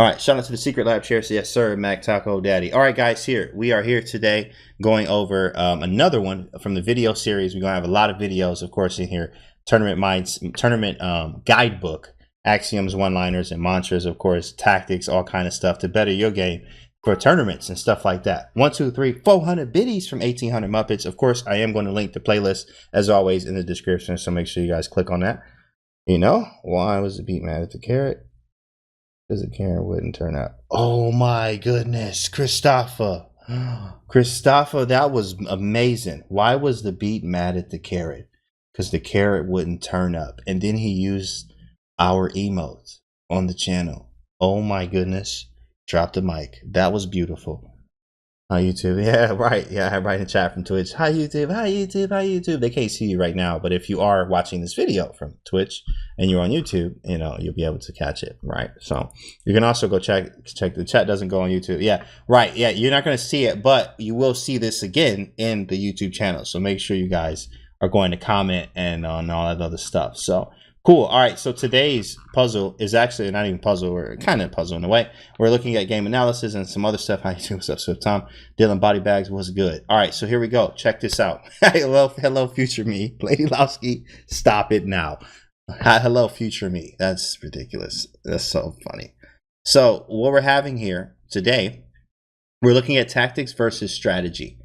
All right, shout out to the Secret Lab chair. So yes, sir, Mac Taco Daddy. All right, guys, we are here today going over another one from the video series. We're gonna have a lot of videos, of course, in here. Tournament guidebook, axioms, one-liners, and mantras, of course, tactics, all kind of stuff to better your game for tournaments and stuff like that. 1, 2, 3, 400 biddies from 1800 Muppets. Of course, I am going to link the playlist as always in the description, so make sure you guys click on that. You know, why was the beat mad at the carrot? Because the carrot wouldn't turn out. Oh my goodness, Christopher. Christopher, that was amazing. Why was the beat mad at the carrot? Because the carrot wouldn't turn up. And then he used our emotes on the channel. Oh my goodness. Drop the mic. That was beautiful. Hi YouTube. Yeah, right. Yeah, right in the chat from Twitch. Hi YouTube. Hi YouTube. Hi YouTube. They can't see you right now, but if you are watching this video from Twitch and you're on YouTube, you know, you'll be able to catch it, right? So you can also go check the chat. Doesn't go on YouTube. Yeah, right. Yeah, you're not going to see it, but you will see this again in the YouTube channel. So make sure you guys are going to comment and on all that other stuff. So cool. All right. So today's puzzle is actually not even puzzle, or kind of puzzle in a way. We're looking at game analysis and some other stuff. How you doing? What's up, Swift Tom? Dylan Body Bags was good. All right. So here we go. Check this out. Hello, future me. Lady Lowski, stop it now. Hello, future me. That's ridiculous. That's so funny. So what we're having here today, we're looking at tactics versus strategy.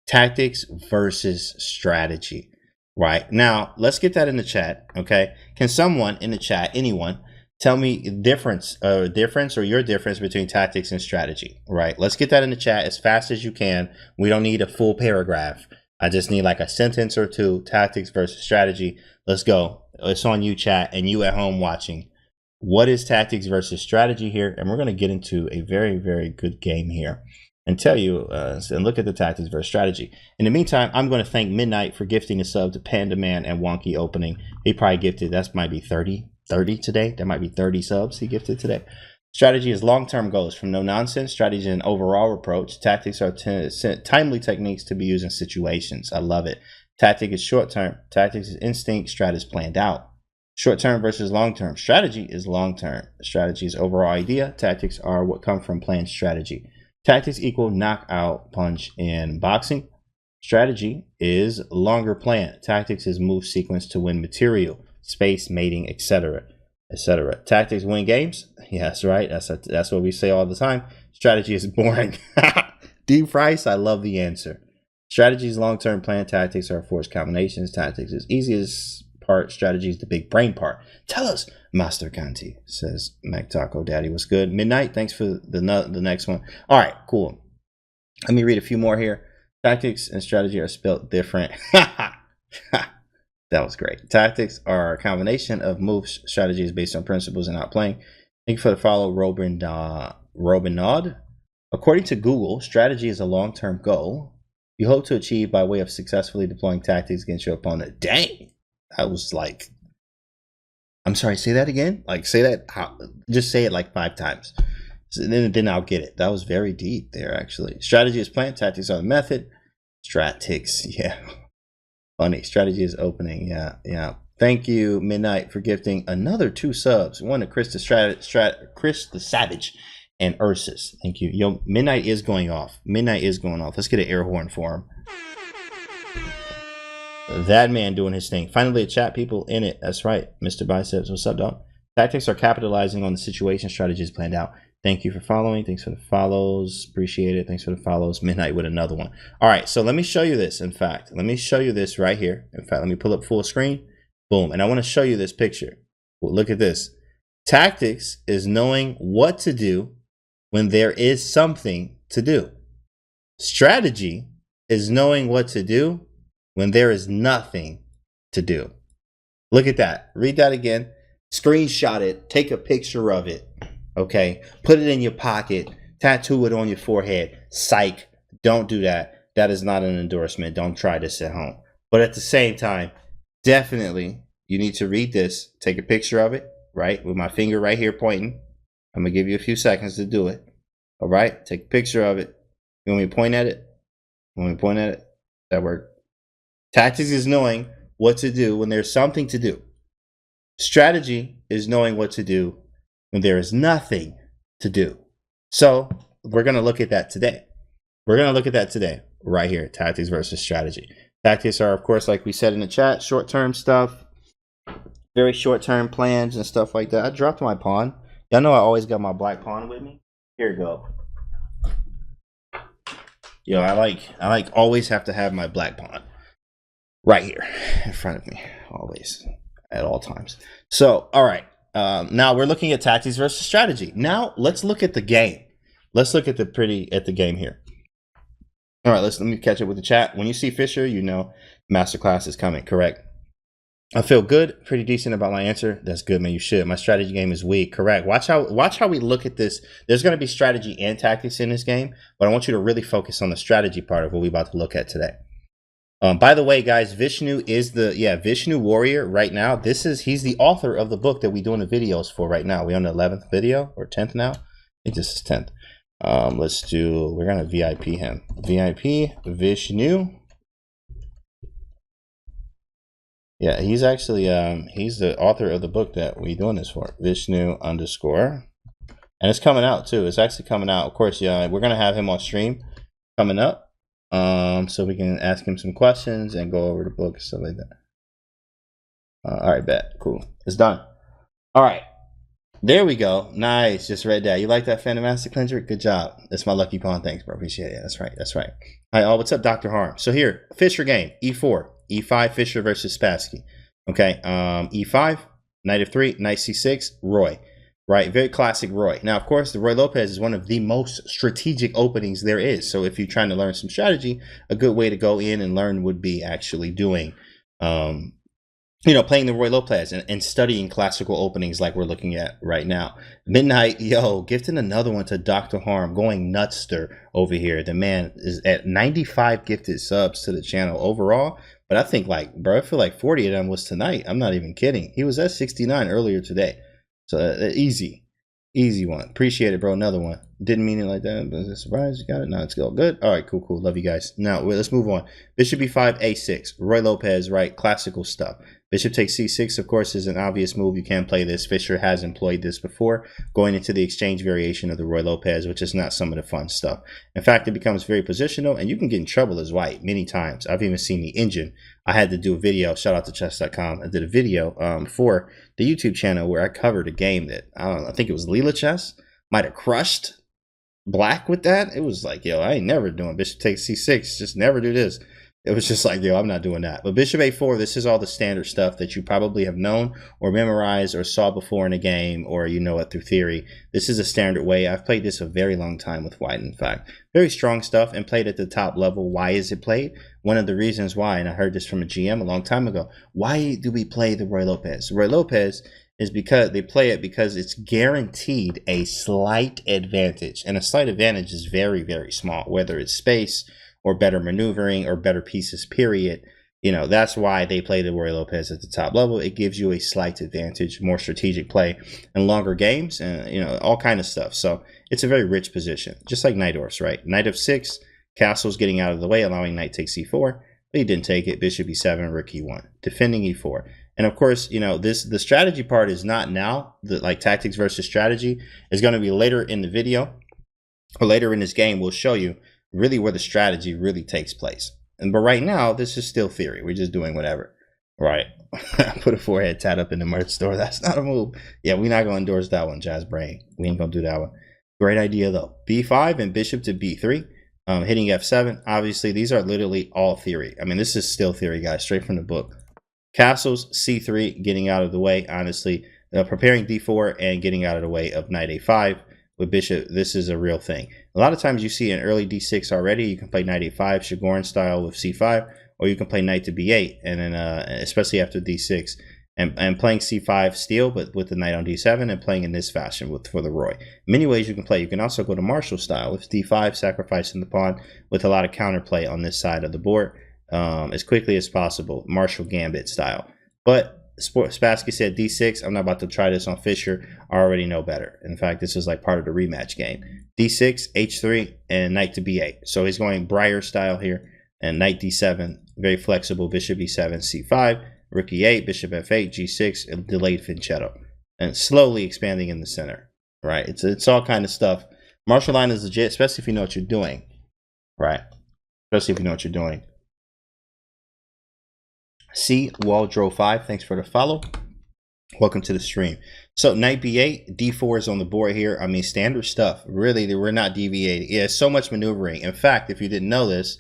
Tactics versus strategy. Right now, let's get that in the chat. Okay, can someone in the chat, anyone, tell me difference or your difference between tactics and strategy? Right, let's get that in the chat as fast as you can. We don't need a full paragraph. I just need like a sentence or two. Tactics versus strategy. Let's go. It's on you, chat, and you at home watching. What is tactics versus strategy here? And we're going to get into a very, very good game here and tell you and look at the tactics versus strategy. In the meantime, I'm going to thank Midnight for gifting a sub to Panda Man and Wonky Opening. He probably gifted, that might be 30 today. That might be 30 subs he gifted today. Strategy is long-term goals from no nonsense. Strategy is an overall approach. Tactics are timely techniques to be used in situations. I love it. Tactic is short-term. Tactics is instinct. Strat is planned out. Short-term versus long-term. Strategy is long-term. Strategy is overall idea. Tactics are what come from planned strategy. Tactics equal knockout punch in boxing. Strategy is longer plan. Tactics is move sequence to win material, space, mating, etc., etc. Tactics win games. Yes, right. That's what we say all the time. Strategy is boring. Deep Price, I love the answer. Strategy is long-term plan. Tactics are forced combinations. Tactics is easiest part. Strategy is the big brain part. Tell us, Master Canty, says Mac Taco Daddy. Was good. Midnight, thanks for the next one. All right, cool. Let me read a few more here. Tactics and strategy are spelled different. That was great. Tactics are a combination of moves, strategies based on principles and outplaying. Thank you for the follow, Robinod. According to Google, strategy is a long-term goal you hope to achieve by way of successfully deploying tactics against your opponent. Dang, that was like, I'm sorry, say that again. Like, say that, just say it like 5 times. So then I'll get it. That was very deep there, actually. Strategy is plan, tactics are the method. Stratics, yeah. Funny. Strategy is opening, yeah. Thank you, Midnight, for gifting another 2 subs. One to Chris the Savage and Ursus. Thank you. Yo, Midnight is going off. Midnight is going off. Let's get an air horn for him. That man doing his thing. Finally, a chat, people in it. That's right. Mr. Biceps, what's up, dog? Tactics are capitalizing on the situation. Strategies planned out. Thank you for following. Thanks for the follows. Appreciate it. Thanks for the follows. Midnight with another one. All right, so let me show you this. In fact, let me show you this right here. In fact, let me pull up full screen. Boom. And I want to show you this picture. Well, look at this. Tactics is knowing what to do when there is something to do. Strategy is knowing what to do when there is nothing to do. Look at that. Read that again. Screenshot it. Take a picture of it. Okay. Put it in your pocket. Tattoo it on your forehead. Psych. Don't do that. That is not an endorsement. Don't try this at home. But at the same time, definitely you need to read this. Take a picture of it, right? With my finger right here pointing. I'm going to give you a few seconds to do it. All right. Take a picture of it. You want me to point at it? You want me to point at it? That worked. Tactics is knowing what to do when there's something to do. Strategy is knowing what to do when there is nothing to do. So we're going to look at that today. We're going to look at that today, right here, tactics versus strategy. Tactics are, of course, like we said in the chat, short-term stuff, very short-term plans and stuff like that. I dropped my pawn. Y'all know I always got my black pawn with me. Here we go. Yo, I like always have to have my black pawn right here in front of me, always, at all times. So, all right. Now we're looking at tactics versus strategy. Now let's look at the game. Let's look at the game here. All right, let me catch up with the chat. When you see Fischer, you know masterclass is coming, correct? I feel good, pretty decent about my answer. That's good, man. You should. My strategy game is weak, correct? Watch how we look at this. There's going to be strategy and tactics in this game, but I want you to really focus on the strategy part of what we're about to look at today. By the way, guys, Vishnu is Vishnu Warrior right now. He's the author of the book that we're doing the videos for right now. We're on the 11th video or 10th now. I think this is 10th. We're gonna VIP him. VIP Vishnu. Yeah, he's actually he's the author of the book that we're doing this for. Vishnu _ and it's coming out too. It's actually coming out. Of course, yeah, we're gonna have him on stream coming up. So we can ask him some questions and go over the book and stuff like that. All right, bet. Cool. It's done. All right. There we go. Nice. Just read that. You like that, Phantom Master Cleanser? Good job. That's my lucky pawn. Thanks, bro. Appreciate it. That's right. That's right. All right. Oh, what's up, Dr. Harm? So here, Fischer game. E4. E5, Fischer versus Spassky. Okay. E5, knight of 3, knight C6, Ruy. Right. Very classic Ruy. Now, of course, the Ruy Lopez is one of the most strategic openings there is. So if you're trying to learn some strategy, a good way to go in and learn would be actually doing, playing the Ruy Lopez and studying classical openings like we're looking at right now. Midnight, yo, gifting another one to Dr. Harm, going nutster over here. The man is at 95 gifted subs to the channel overall. But I think I feel like 40 of them was tonight. I'm not even kidding. He was at 69 earlier today. So easy one. Appreciate it, bro. Another one. Didn't mean it like that, but it's a surprise. You got it. No, it's all good. All right, cool. Love you guys. Now let's move on. Bishop B5, A6. Ruy Lopez, right? Classical stuff. Bishop takes C6, of course, is an obvious move. You can play this. Fischer has employed this before, going into the exchange variation of the Ruy Lopez, which is not some of the fun stuff. In fact, it becomes very positional, and you can get in trouble as white many times. I've even seen the engine. I had to do a video. Shout out to chess.com. I did a video for the YouTube channel where I covered a game that, I think it was Leela Chess, might have crushed black with that. It was like, yo, I ain't never doing Bishop takes C6. Just never do this. It was just like, yo, I'm not doing that. But Bishop A4, this is all the standard stuff that you probably have known or memorized or saw before in a game, or you know it through theory. This is a standard way. I've played this a very long time with white, in fact. Very strong stuff and played at the top level. Why is it played? One of the reasons why, and I heard this from a GM a long time ago, why do we play the Ruy Lopez? Ruy Lopez is because they play it because it's guaranteed a slight advantage. And a slight advantage is very, very small, whether it's space or better maneuvering or better pieces, period. That's why they play the Ruy Lopez at the top level. It gives you a slight advantage, more strategic play and longer games and, all kind of stuff. So it's a very rich position, just like knight Orf's, right? Knight of 6, castle's getting out of the way, allowing knight takes E4. But he didn't take it. Bishop E7, rook E1, defending E4. And of course, the strategy part is not now. Like tactics versus strategy is going to be later in the video or later in this game. We'll show you really where the strategy really takes place. But right now, this is still theory. We're just doing whatever, right? Put a forehead tat up in the merch store. That's not a move. Yeah, we're not going to endorse that one, Jazz Brain. We ain't going to do that one. Great idea, though. B5 and bishop to B3, hitting F7. Obviously, these are literally all theory. I mean, this is still theory, guys, straight from the book. Castles, C3, getting out of the way, honestly. Preparing D4 and getting out of the way of knight A5. With bishop, this is a real thing. A lot of times you see an early d6 already. You can play knight a5, Shigorn style with c5, or you can play knight to b8, and then especially after d6, and playing c5 steal, but with the knight on d7, and playing in this fashion for the Ruy. Many ways you can play. You can also go to Marshall style with d5, sacrificing the pawn with a lot of counterplay on this side of the board as quickly as possible. Marshall Gambit style, but Spassky said d6. I'm not about to try this on Fischer. I already know better. In fact, this is like part of the rematch game. d6, h3, and knight to b8. So he's going Breyer style here. And knight d7, very flexible. Bishop e7, c5, rook e8, bishop f8, g6, and delayed fianchetto. And slowly expanding in the center. right? It's all kind of stuff. Martial line is legit, especially if you know what you're doing, right? Especially if you know what you're doing. C Waldro 5, thanks for the follow. Welcome to the stream. So knight b8, d4 is on the board here. I mean, standard stuff. Really, we're not deviating. Yeah, so much maneuvering. In fact, if you didn't know this,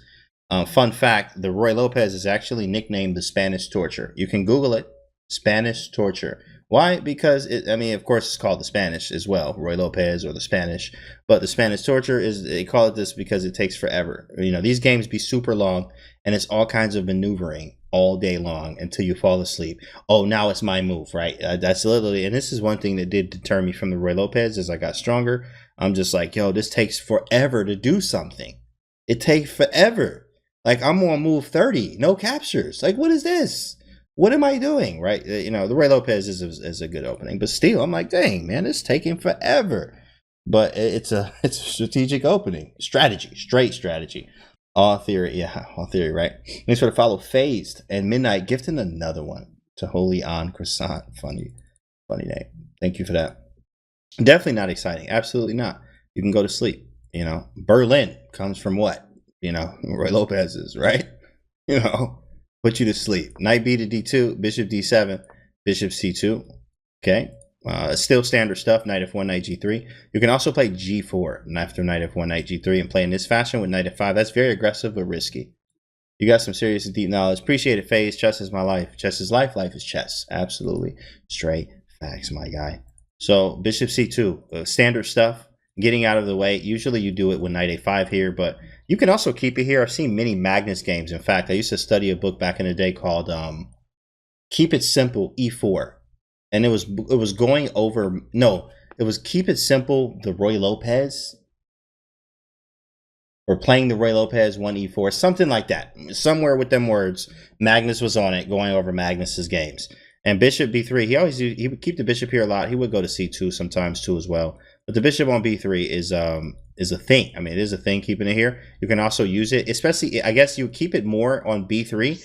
fun fact, the Ruy Lopez is actually nicknamed the Spanish Torture. You can Google it, Spanish Torture. Why? Because, I mean, of course, it's called the Spanish as well, Ruy Lopez or the Spanish. But the Spanish Torture, they call it this because it takes forever. You know, these games be super long, and it's all kinds of maneuvering all day long until you fall asleep. Oh, now it's my move, right? That's literally, and this is one thing that did deter me from the Ruy Lopez as I got stronger. I'm just like, yo, this takes forever to do something. It takes forever. Like, I'm on move 30, no captures. Like, what is this? What am I doing, right? You know, the Ruy Lopez is a good opening, but still, I'm like, dang, man, it's taking forever. But it's a strategic opening, strategy, straight strategy. All theory, yeah, all theory, right? Thanks for the follow, Phased and Midnight gifting another one to Holy On Croissant. Funny name. Thank you for that. Definitely not exciting. Absolutely not. You can go to sleep. You know, Berlin comes from what? You know, Ruy Lopez's, right? You know, put you to sleep. Knight B to D2, Bishop D7, Bishop C2. Okay. Still standard stuff, knight f1, knight g3. You can also play g4 after knight f1, knight g3 and play in this fashion with knight f5. That's very aggressive but risky. You got some serious and deep knowledge. Appreciate it, FaZe. Chess is my life. Chess is life. Life is chess. Absolutely. Straight facts, my guy. So bishop c2, standard stuff, getting out of the way. Usually you do it with knight a5 here, but you can also keep it here. I've seen many Magnus games. In fact, I used to study a book back in the day called Keep It Simple, e4. And it was going over, no, it was Keep It Simple, the Ruy Lopez, or playing the Ruy Lopez 1e4, something like that. Somewhere with them words, Magnus was on it, going over Magnus's games. And bishop b3, he would keep the bishop here a lot. He would go to c2 sometimes too as well. But the bishop on b3 is a thing. I mean, it is a thing keeping it here. You can also use it, especially, I guess you keep it more on b3.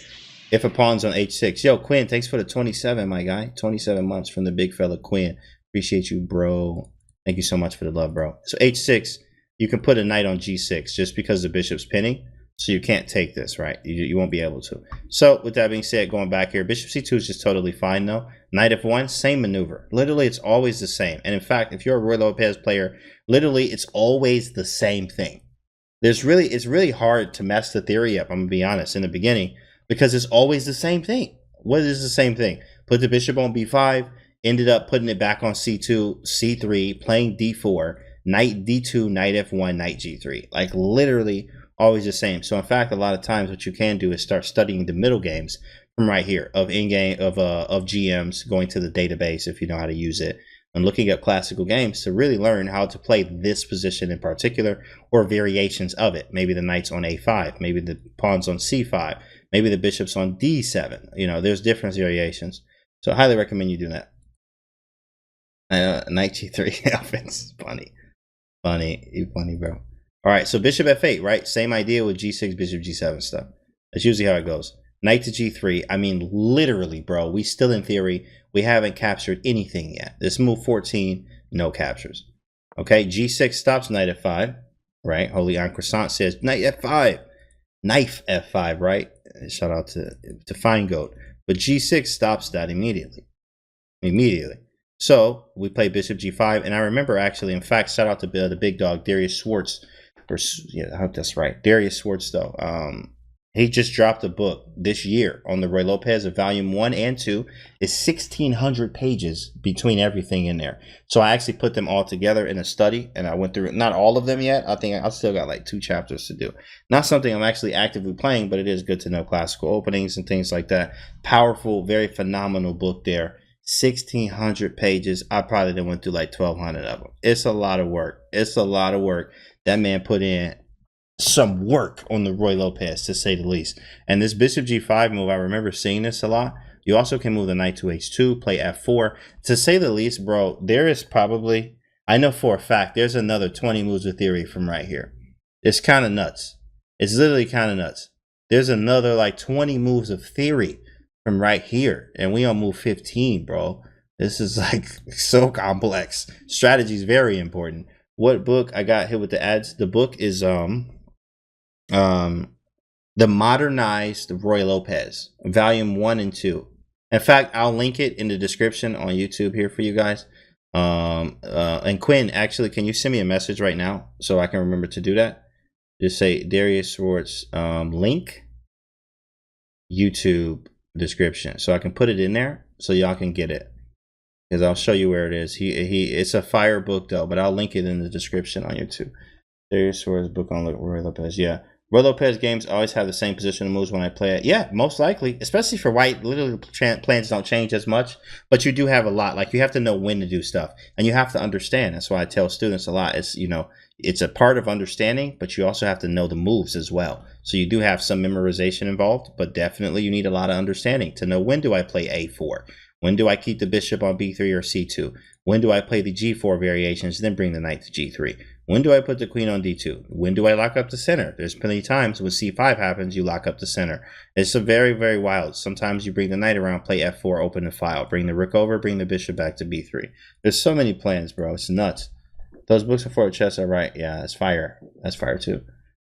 If a pawn's on h6. Yo, Quinn, thanks for the 27, my guy. 27 months from the big fella, Quinn. Appreciate you, bro. Thank you so much for the love, bro. So h6, you can put a knight on g6 just because the bishop's pinning. So you can't take this, right? You won't be able to. So with that being said, going back here, bishop c2 is just totally fine, though. Knight f1, same maneuver. Literally, it's always the same. And in fact, if you're a Ruy Lopez player, literally, it's always the same thing. It's really hard to mess the theory up, I'm going to be honest, in the beginning. Because it's always the same thing. What is the same thing? Put the bishop on b5, ended up putting it back on c2, c3, playing d4, knight d2, knight f1, knight g3. Like literally always the same. So in fact, a lot of times what you can do is start studying the middle games from right here of Endgame, of GMs, going to the database if you know how to use it, and looking at classical games to really learn how to play this position in particular or variations of it. Maybe the knight's on a5, maybe the pawn's on c5. Maybe the bishop's on d7. You know, there's different variations. So I highly recommend you do that. Knight g3. Offense. Funny. You funny, bro. All right, so bishop f8, right? Same idea with g6, bishop g7 stuff. That's usually how it goes. Knight to g3. I mean, literally, bro. We still, in theory, we haven't captured anything yet. This move 14, no captures. Okay, g6 stops knight f5, right? Holy On Croissant says knight f5. Knife f5, right? Shout out to Fine Goat. But g6 stops that immediately. So we play bishop g5. And I remember actually, in fact, shout out to the big dog, Darius Schwartz. Yeah, I hope that's right. Darius Schwartz, though. He just dropped a book this year on the Ruy Lopez of volume 1 and 2. It's 1,600 pages between everything in there. So I actually put them all together in a study, and I went through not all of them yet. I think I still got like 2 chapters to do. Not something I'm actually actively playing, but it is good to know classical openings and things like that. Powerful, very phenomenal book there. 1,600 pages. I probably done went through like 1,200 of them. It's a lot of work. That man put in some work on the Ruy Lopez, to say the least. And this bishop g5 move, I remember seeing this a lot. You also can move the knight to h2, play f4. To say the least, bro, there is probably, I know for a fact, there's another 20 moves of theory from right here. It's kind of nuts. It's literally kind of nuts. There's another like 20 moves of theory from right here. And we on move 15, bro. This is like so complex. Strategy is very important. What book? I got hit with the ads. The book is the modernized Ruy Lopez, volume 1 and 2. In fact, I'll link it in the description on YouTube here for you guys. And Quinn, actually, can you send me a message right now so I can remember to do that? Just say Darius Swartz link YouTube description, so I can put it in there so y'all can get it, because I'll show you where it is. It's a fire book though, but I'll link it in the description on YouTube. Darius Swartz book on Ruy Lopez. Yeah, Ruy Lopez games always have the same position moves when I play it. Yeah, most likely, especially for white. Literally, plans don't change as much, but you do have a lot. Like, you have to know when to do stuff, and you have to understand. That's why I tell students a lot. It's, you know, it's a part of understanding, but you also have to know the moves as well. So you do have some memorization involved, but definitely you need a lot of understanding to know, when do I play A4? When do I keep the bishop on B3 or C2? When do I play the G4 variations, then bring the knight to G3? When do I put the queen on D2? When do I lock up the center? There's plenty of times when C5 happens, you lock up the center. It's a very, very wild. Sometimes you bring the knight around, play F4, open the file, bring the rook over, bring the bishop back to B3. There's so many plans, bro. It's nuts. Those books before chess are right. Yeah, that's fire. That's fire too.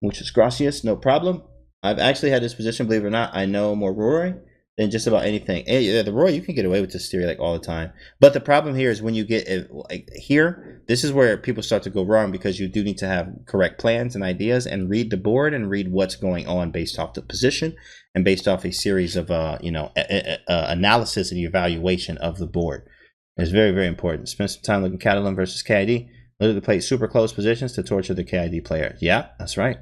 Muchas gracias. No problem. I've actually had this position, believe it or not. I know more Roy than just about anything. Hey, the Roy, you can get away with this theory like all the time. But the problem here is when you get it, like here, this is where people start to go wrong, because you do need to have correct plans and ideas and read the board and read what's going on based off the position and based off a series of analysis and evaluation of the board. It's very, very important. Spend some time looking Catalan versus KID. Literally play super close positions to torture the KID player. Yeah, that's right.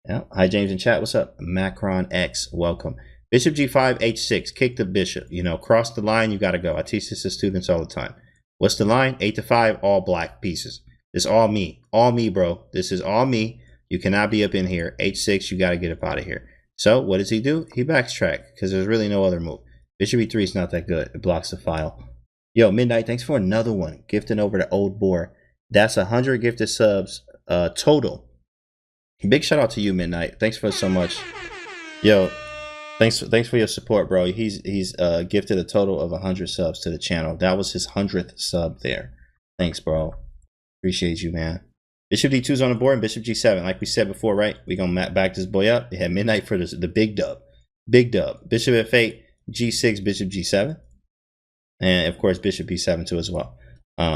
Yeah. Hi, James in chat. What's up? Macron X, welcome. Bishop G5, H6. Kick the bishop. You know, cross the line. You got to go. I teach this to students all the time. What's the line? 8 to 5, all black pieces. It's all me. All me, bro. This is all me. You cannot be up in here. H6, you got to get up out of here. So what does he do? He backtrack, because there's really no other move. Bishop E3 is not that good. It blocks the file. Yo, Midnight, thanks for another one. Gifting over to Old Boar. That's 100 gifted subs total. Big shout out to you, Midnight. Thanks for so much. Yo, thanks for your support, bro. He's gifted a total of 100 subs to the channel. That was his 100th sub there. Thanks, bro. Appreciate you, man. Bishop D2's on the board and Bishop G7. Like we said before, right? We're going to back this boy up. They had Midnight for the big dub. Big dub. Bishop F8, G6, Bishop G7. And, of course, Bishop B7 too as well.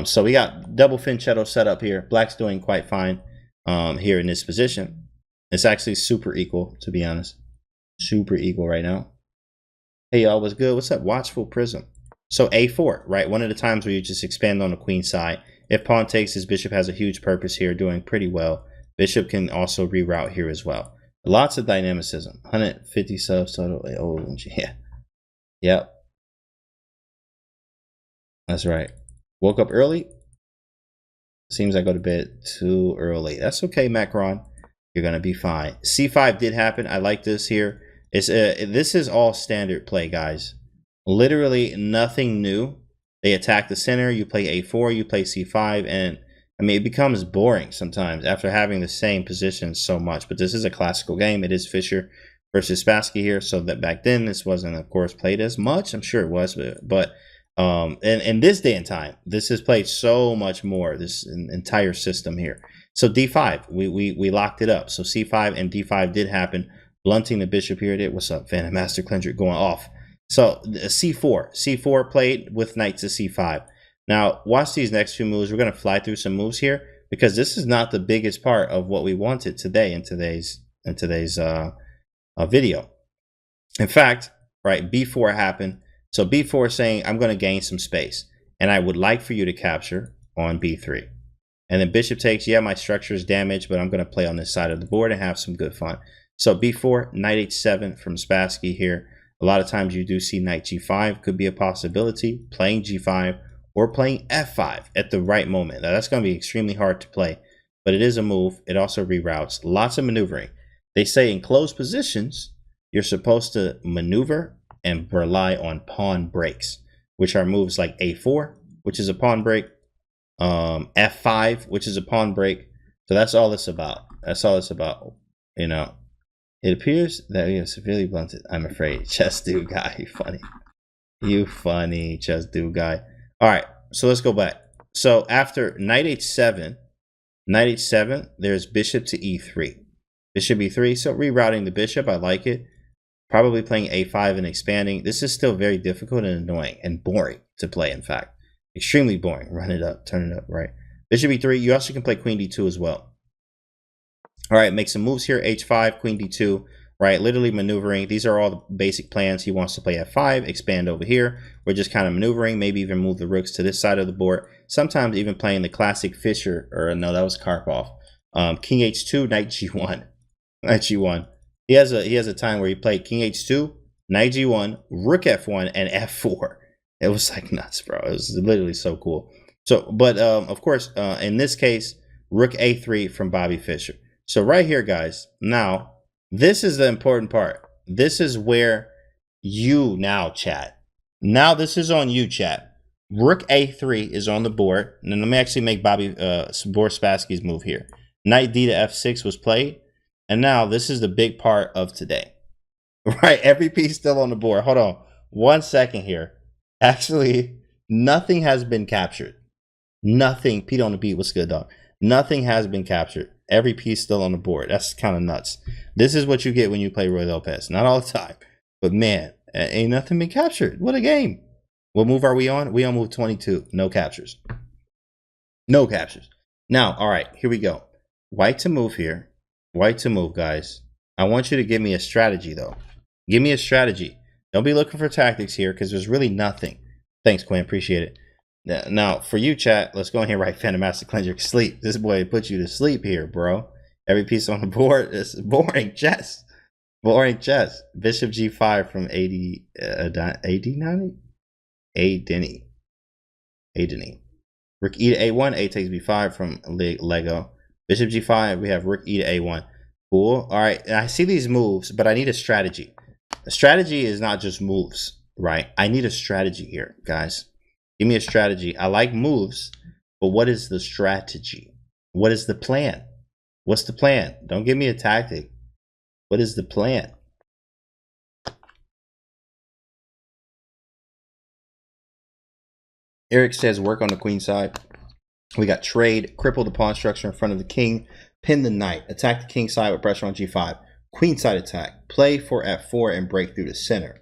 So we got double fianchetto set up here. Black's doing quite fine here in this position. It's actually super equal, to be honest. Super equal right now. Hey, y'all, what's good? What's up? Watchful Prism. So A4, right? One of the times where you just expand on the queen side. If pawn takes, his bishop has a huge purpose here, doing pretty well. Bishop can also reroute here as well. Lots of dynamicism. 150 subs total. Oh, yeah. Yep. That's right. Woke up early. Seems I go to bed too early. That's okay, Macron. You're gonna be fine. C5 did happen. I like this here. This is all standard play, guys. Literally nothing new. They attack the center. You play A4. You play C5, and I mean, it becomes boring sometimes after having the same position so much. But this is a classical game. It is Fischer versus Spassky here. So that back then this wasn't, of course, played as much. I'm sure it was, but in this day and time, this is played so much more, this entire system here. So D5, we locked it up. So C5 and D5 did happen, blunting the bishop here. What's up, Phantom Master Cleanser going off. So C4 played with knight to C5. Now watch these next few moves. We're going to fly through some moves here, because this is not the biggest part of what we wanted today in today's video. In fact, right, B4 happened. So B4 is saying, I'm going to gain some space, and I would like for you to capture on B3. And then bishop takes, yeah, my structure is damaged, but I'm going to play on this side of the board and have some good fun. So B4, knight H7 from Spassky here. A lot of times you do see knight G5 could be a possibility, playing G5 or playing F5 at the right moment. Now, that's going to be extremely hard to play, but it is a move. It also reroutes. Lots of maneuvering. They say in closed positions, you're supposed to maneuver and rely on pawn breaks, which are moves like A4, which is a pawn break, F5, which is a pawn break. So that's all it's about. That's all it's about. You know, it appears that we have severely blunted. I'm afraid. Chess dude guy, you funny. You funny chess dude guy. All right, so let's go back. So after knight h7, there's bishop to e3. Bishop e3, so rerouting the bishop, I like it. Probably playing a5 and expanding. This is still very difficult and annoying and boring to play, in fact. Extremely boring. Run it up, turn it up, right? Bishop e3, you also can play queen d2 as well. All right, make some moves here. h5, queen d2, right? Literally maneuvering. These are all the basic plans. He wants to play f5, expand over here. We're just kind of maneuvering, maybe even move the rooks to this side of the board. Sometimes even playing the classic Fischer, or no, that was Karpov. King h2, knight g1, knight g1. He has a time where he played king h2, knight g1, rook f1, and f4. It was like nuts, bro. It was literally so cool. So, but of course, in this case, rook a3 from Bobby Fischer. So right here, guys, now, this is the important part. This is where you now chat. Now this is on you, chat. Rook a3 is on the board. And then let me actually make Boris Spassky's move here. Knight d to f6 was played. And now this is the big part of today. Right, every piece still on the board. Hold on 1 second here. Actually, nothing has been captured. Nothing. Pete on the beat, what's good, dog? Nothing has been captured. Every piece still on the board. That's kind of nuts. This is what you get when you play Ruy Lopez. Not all the time, but man, ain't nothing been captured. What a game. What move are we on? We on move 22. No captures. No captures. Now, all right, here we go. White to move here. White to move, guys. I want you to give me a strategy, though. Give me a strategy. Don't be looking for tactics here because there's really nothing. Thanks, Quinn. Appreciate it. Now, for you, chat, let's go in here and write Phantom Master Cleanser sleep. This boy put you to sleep here, bro. Every piece on the board is boring chess. Boring chess. Bishop g5 from AD90? Denny. Rook e to a1. A takes b5 from Lego. Bishop g5. We have rook e to a1. Cool. All right. And I see these moves, but I need a strategy. A strategy is not just moves, right? I need a strategy here, guys. Give me a strategy. I like moves, but what is the strategy? What is the plan? What's the plan? Don't give me a tactic. What is the plan? Eric says work on the queen side. We got trade, cripple the pawn structure in front of the king, pin the knight, attack the king side with pressure on g5, queen side attack, play for f4 and break through the center.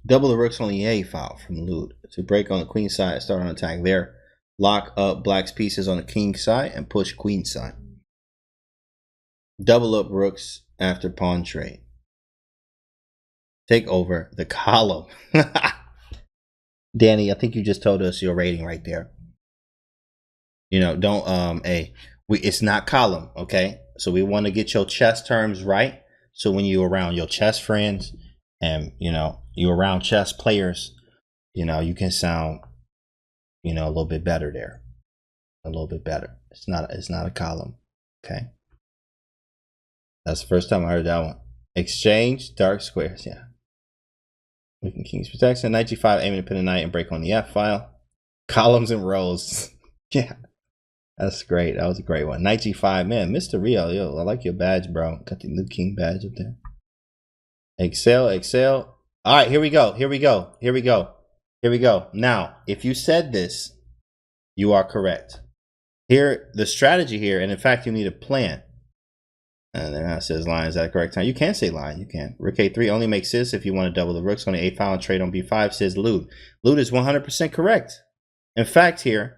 Double the rooks on the A file from Lud to break on the queen side, start on attack there. Lock up black's pieces on the king side and push queen side. Double up rooks after pawn trade. Take over the column. Danny, I think you just told us your rating right there. You know, don't it's not column, okay? So we want to get your chess terms right. So when you're around your chess friends and you're around chess players, you can sound a little bit better there. A little bit better. It's not a column. Okay. That's the first time I heard that one. Exchange dark squares, yeah. Weaken king's protection. Knight g5, aiming to pin a knight and break on the F file. Columns and rows. Yeah. That's great. That was a great one. Knight g5, man, Mr. Rio, yo, I like your badge, bro. Got the new king badge up there. Excel. All right, here we go. Now, if you said this, you are correct. Here, the strategy here, and in fact, you need a plan. And then it says line is at the correct time. You can say line. You can. Rook a3 only makes this if you want to double the rooks on the a file and trade on b5, says Lud. Lud is 100% correct. In fact, here,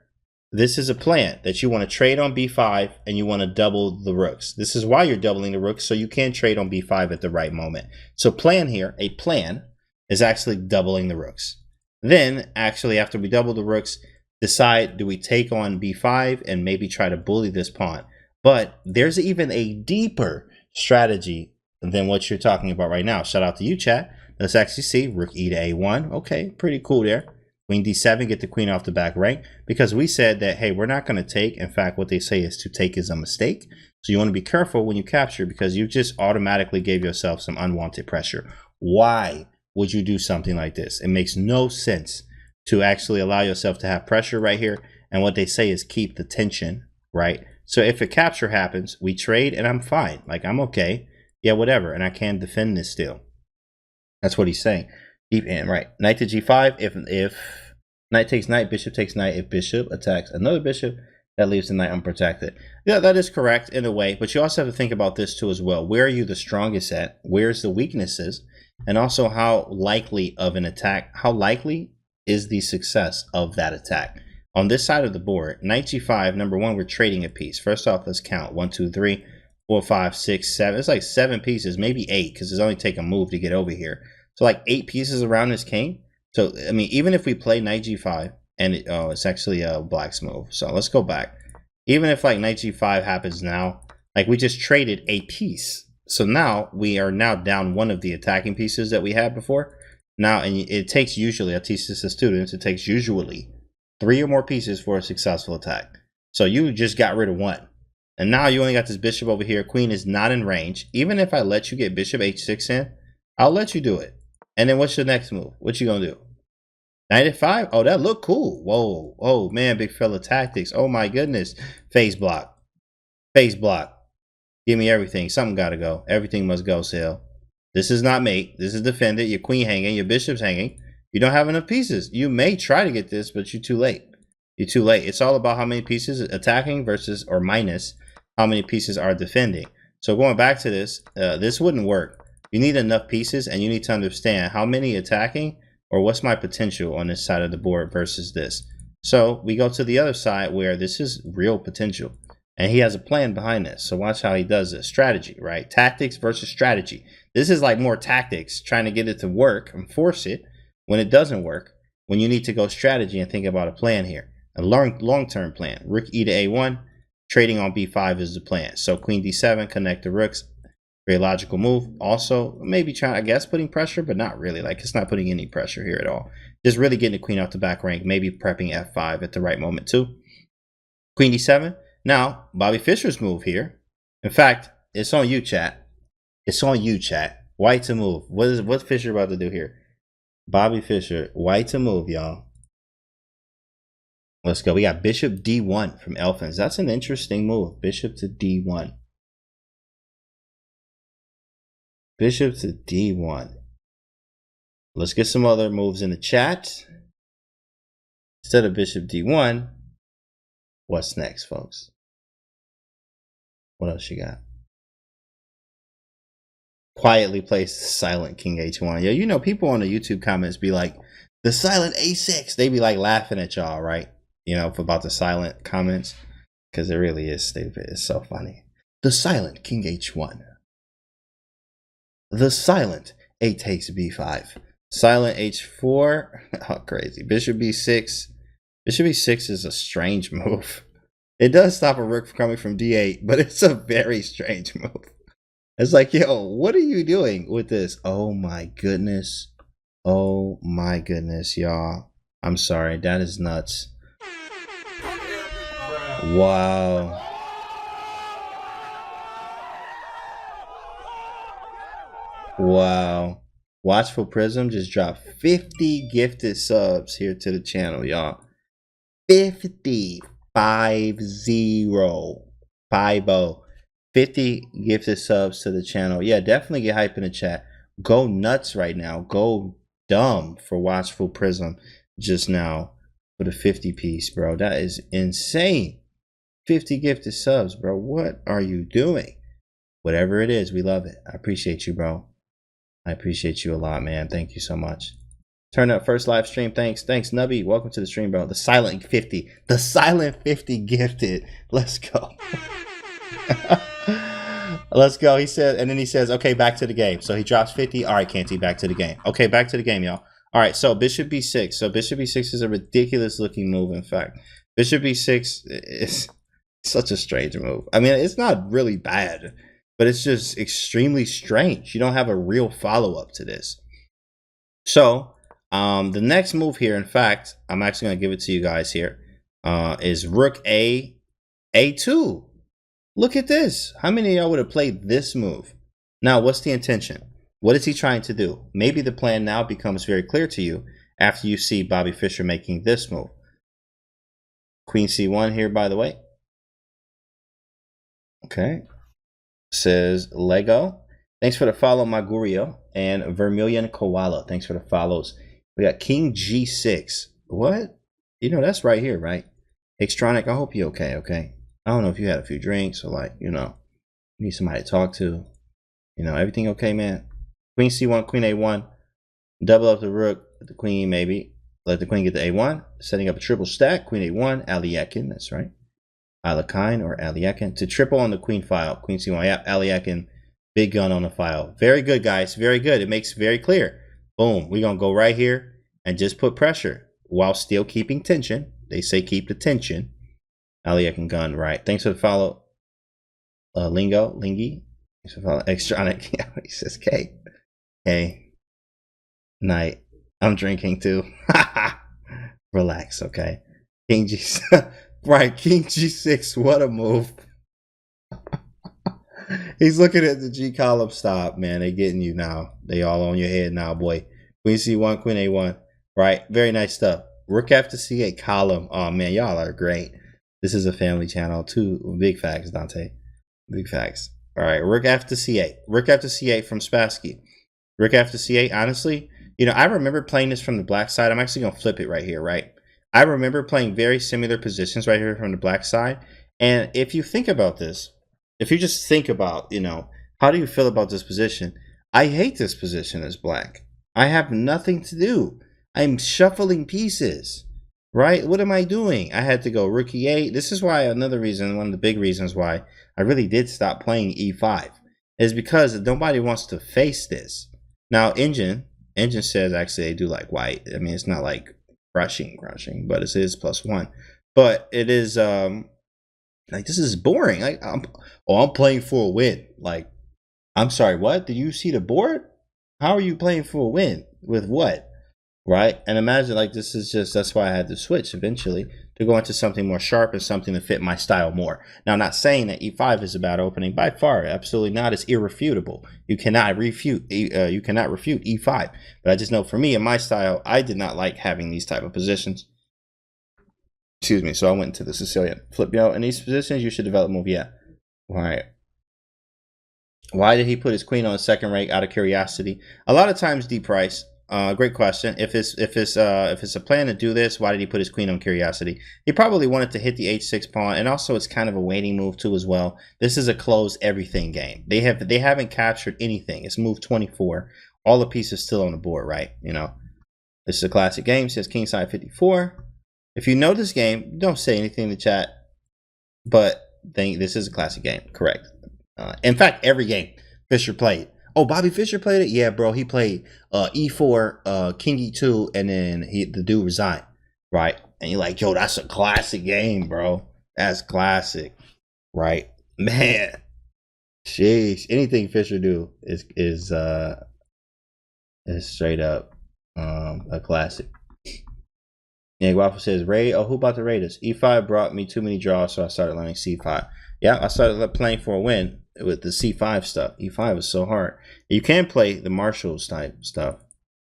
this is a plan that you want to trade on b5 and you want to double the rooks. This is why you're doubling the rooks, so you can trade on b5 at the right moment. So plan here, a plan, is actually doubling the rooks. Then, actually, after we double the rooks, decide, do we take on b5 and maybe try to bully this pawn? But there's even a deeper strategy than what you're talking about right now. Shout out to you, chat. Let's actually see. Rook e to a1. Okay, pretty cool there. Queen d7, get the queen off the back rank. Because we said that, hey, we're not going to take. In fact, what they say is to take is a mistake. So you want to be careful when you capture because you just automatically gave yourself some unwanted pressure. Why would you do something like this? It makes no sense to actually allow yourself to have pressure right here. And what they say is keep the tension, right? So if a capture happens, we trade and I'm fine. Like, I'm okay. Yeah, whatever. And I can defend this still. That's what he's saying. Deep end, right. Knight to g5. If knight takes knight, bishop takes knight. If bishop attacks another bishop, that leaves the knight unprotected. Yeah, that is correct in a way, but you also have to think about this too as well. Where are you the strongest at? Where's the weaknesses? And also how likely of an attack, how likely is the success of that attack? On this side of the board, knight g5, number one, we're trading a piece. First off, let's count. 1, 2, 3, 4, 5, 6, 7. It's like 7 pieces, maybe 8, because it's only take a move to get over here. So like 8 pieces around this king. So, I mean, even if we play knight g5, and it's actually a black's move. So let's go back. Even if like knight g5 happens now, like we just traded a piece. So now we are now down one of the attacking pieces that we had before. Now, and it takes usually, I teach this to students, it takes usually 3 or more pieces for a successful attack. So you just got rid of one. And now you only got this bishop over here. Queen is not in range. Even if I let you get bishop h6 in, I'll let you do it. And then what's your next move? What you gonna do? Knight f5? Oh, that looked cool. Whoa. Oh, man, big fella tactics. Oh, my goodness. Phase block. Phase block. Give me everything. Something got to go. Everything must go, Sale. This is not mate. This is defended. Your queen hanging. Your bishop's hanging. You don't have enough pieces. You may try to get this, but you're too late. You're too late. It's all about how many pieces attacking versus or minus how many pieces are defending. So going back to this, this wouldn't work. You need enough pieces, and you need to understand how many attacking or what's my potential on this side of the board versus this. So we go to the other side where this is real potential. And he has a plan behind this. So watch how he does this. Strategy, right? Tactics versus strategy. This is like more tactics, trying to get it to work and force it when it doesn't work. When you need to go strategy and think about a plan here. A long-term plan. Rook e to a1. Trading on b5 is the plan. So queen d7, connect the rooks. Very logical move. Also, maybe trying, I guess, putting pressure, but not really. Like, it's not putting any pressure here at all. Just really getting the queen off the back rank. Maybe prepping f5 at the right moment, too. Queen d7. Now, Bobby Fischer's move here. In fact, it's on you, chat. It's on you, chat. White to move. What's Fischer about to do here? Bobby Fischer. White to move, y'all. Let's go. We got bishop d1 from Elfins. That's an interesting move. Bishop to d1. Bishop to d1. Let's get some other moves in the chat. Instead of bishop d1, what's next, folks? What else you got? Quietly place silent king h1. Yeah, you know, people on the YouTube comments be like, the silent a6. They be like laughing at y'all, right? You know, about the silent comments. Because it really is stupid. It's so funny. The silent king h1. The silent a takes b5. Silent h4. Oh, crazy. Bishop b6. Bishop b6 is a strange move. It does stop a rook from coming from d8, but it's a very strange move. It's like, yo, what are you doing with this? Oh my goodness. Oh my goodness, y'all. I'm sorry. That is nuts. Wow. Wow. Watchful Prism just dropped 50 gifted subs here to the channel, y'all. 50. 50 gifted subs to the channel. Yeah, definitely get hype in the chat. Go nuts right now. Go dumb for Watchful Prism just now for the 50 piece, bro. That is insane. 50 gifted subs, bro. What are you doing? Whatever it is, we love it. I appreciate you, bro. I appreciate you a lot, man. Thank you so much. Turn up first live stream. Thanks, Nubby. Welcome to the stream, bro. The silent 50. The silent 50 gifted. Let's go. Let's go. He said, and then he says, okay, back to the game. So he drops 50. All right, Canty, back to the game. Okay, back to the game, y'all. All right, so bishop b6. So bishop b6 is a ridiculous looking move, in fact. Bishop b6 is such a strange move. I mean, it's not really bad, but it's just extremely strange. You don't have a real follow-up to this. So the next move here, in fact, I'm actually going to give it to you guys here, is rook a2. Look at this. How many of y'all would have played this move? Now, what's the intention? What is he trying to do? Maybe the plan now becomes very clear to you after you see Bobby Fischer making this move. Queen c1 here, by the way. Okay. Says Lego. Thanks for the follow, Magurio. And Vermilion Koala. Thanks for the follows. We got King G6. What? You know, that's right here, right? Extronic, I hope you're okay, okay? I don't know if you had a few drinks or like, you know, you need somebody to talk to. You know, everything okay, man? Queen C1, Queen A1. Double up the rook, the queen maybe. Let the queen get the A1. Setting up a triple stack. Queen A1, Aliakin, that's right. Alakine or Aliakin. To triple on the queen file. Queen C1, yeah, Aliakin. Big gun on the file. Very good, guys. Very good. It makes very clear. Boom. We're going to go right here and just put pressure while still keeping tension. They say keep the tension. Aliakin gun, right. Thanks for the follow. Lingy. Thanks for the follow. Extronic. Yeah, he says K. Hey. Night. I'm drinking too. Relax, okay. King G. Right, King G6. What a move. He's looking at the G column. Stop, man. They getting you now. They all on your head now, boy. Queen C1, Queen A1. Right, very nice stuff. Rook after C8 column. Oh man, y'all are great. This is a family channel too. Big facts, Dante. Big facts. All right, Rook after C8. Rook after C8 from Spassky. Rook after C8. Honestly, you know, I remember playing this from the black side. I'm actually gonna flip it right here, right? I remember playing very similar positions right here from the black side. And if you think about this, if you just think about, you know, how do you feel about this position? I hate this position as black. I have nothing to do. I'm shuffling pieces, right? What am I doing? I had to go rook E8. This is why another reason, one of the big reasons why I really did stop playing E5 is because nobody wants to face this. Now, Engine says actually they do like white. I mean, it's not like crushing, but it is +1. But it is like this is boring. Like I'm playing for a win. Like, I'm sorry, what? Did you see the board? How are you playing for a win? With what? Right? And imagine like this is just, that's why I had to switch eventually to go into something more sharp and something to fit my style more. Now, I'm not saying that E5 is a bad opening by far. Absolutely not. It's irrefutable. You cannot refute E5. But I just know for me and my style, I did not like having these type of positions. Excuse me. So I went into the Sicilian flip. Yo, in these positions, you should develop move. Yeah. All right. Why did he put his queen on the second rank out of curiosity? A lot of times, D Price. Great question. If it's a plan to do this, why did he put his queen on curiosity? He probably wanted to hit the h6 pawn, and also it's kind of a waiting move too as well. This is a close everything game. They haven't captured anything. It's move 24. All the pieces still on the board, right? You know, this is a classic game. It says kingside 54. If you know this game, don't say anything in the chat. But this is a classic game, correct? In fact, every game Fischer played. Oh, Bobby Fischer played it? Yeah, bro. He played E4, King E2, and then the dude resigned, right? And you're like, yo, that's a classic game, bro. That's classic, right? Man, sheesh. Anything Fischer do is straight up a classic. Yeah, Waffle says, raid. Oh, who about to raid us? E5 brought me too many draws, so I started learning C5. Yeah, I started playing for a win with the C5 stuff. E5 is so hard. You can play the Marshalls type stuff.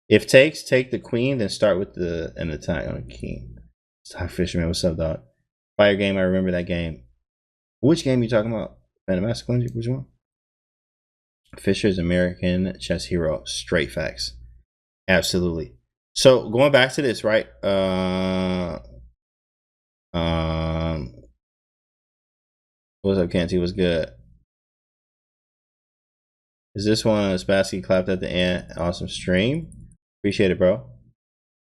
If takes, take the queen, then start with an attack on the king. Stock Fisherman, what's up, dog? Fire game, I remember that game. Which game you talking about? Phantom Master, which one? Fischer's American Chess Hero. Straight facts. Absolutely. So going back to this, right? What's up, Canty? What's good? Is this one Spassky clapped at the end? Awesome stream. Appreciate it, bro.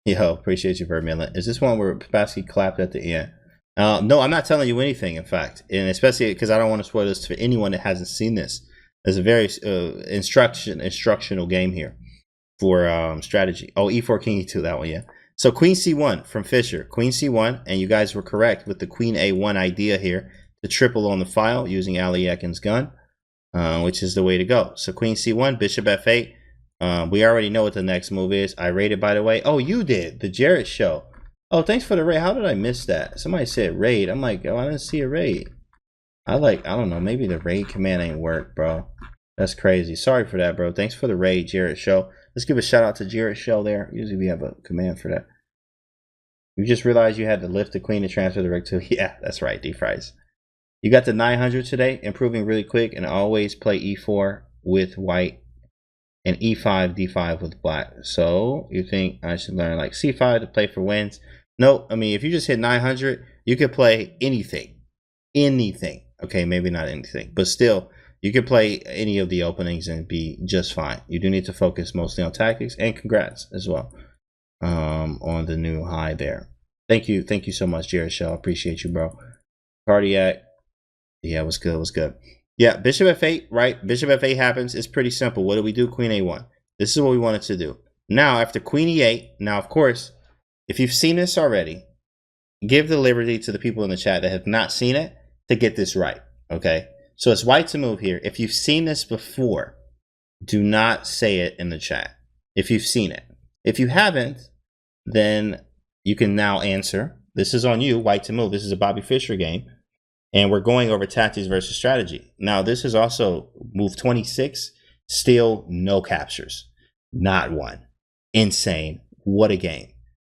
Yo, appreciate you, Vermilion. Is this one where Spassky clapped at the end? No, I'm not telling you anything, in fact. And especially because I don't want to spoil this for anyone that hasn't seen this. There's a very instructional game here for strategy. Oh, E4, King E2, that one, yeah. So Queen C1 from Fischer. Queen C1, and you guys were correct with the Queen A1 idea here to triple on the file using Aliakin's gun. Which is the way to go. So Queen C1, Bishop F8. We already know what the next move is. I raided, by the way. Oh, you did. The Jarrett show. Oh, thanks for the raid. How did I miss that? Somebody said raid. I'm like, oh, I didn't see a raid. I don't know. Maybe the raid command ain't work, bro. That's crazy. Sorry for that, bro. Thanks for the raid, Jarrett show. Let's give a shout out to Jarrett show there. Usually we have a command for that. You just realized you had to lift the queen to transfer the rook to. Yeah, that's right, D-Fries. You got the 900 today, improving really quick, and always play E4 with white and e5, d5 with black. So you think I should learn like c5 to play for wins? No, I mean, if you just hit 900, you could play anything. Okay, maybe not anything, but still, you could play any of the openings and be just fine. You do need to focus mostly on tactics, and congrats as well on the new high there. Thank you so much, Jared Shell. Appreciate you, bro. Cardiac, yeah, it was good. Yeah, bishop f8, right? Bishop f8 happens. It's pretty simple. What do we do? Queen a1. This is what we wanted to do. Now, after queen e8, now, of course, if you've seen this already, give the liberty to the people in the chat that have not seen it to get this right, okay? So it's white to move here. If you've seen this before, do not say it in the chat if you've seen it. If you haven't, then you can now answer. This is on you, white to move. This is a Bobby Fischer game. And we're going over tactics versus strategy. Now, this is also move 26, still no captures. Not one. Insane. What a game.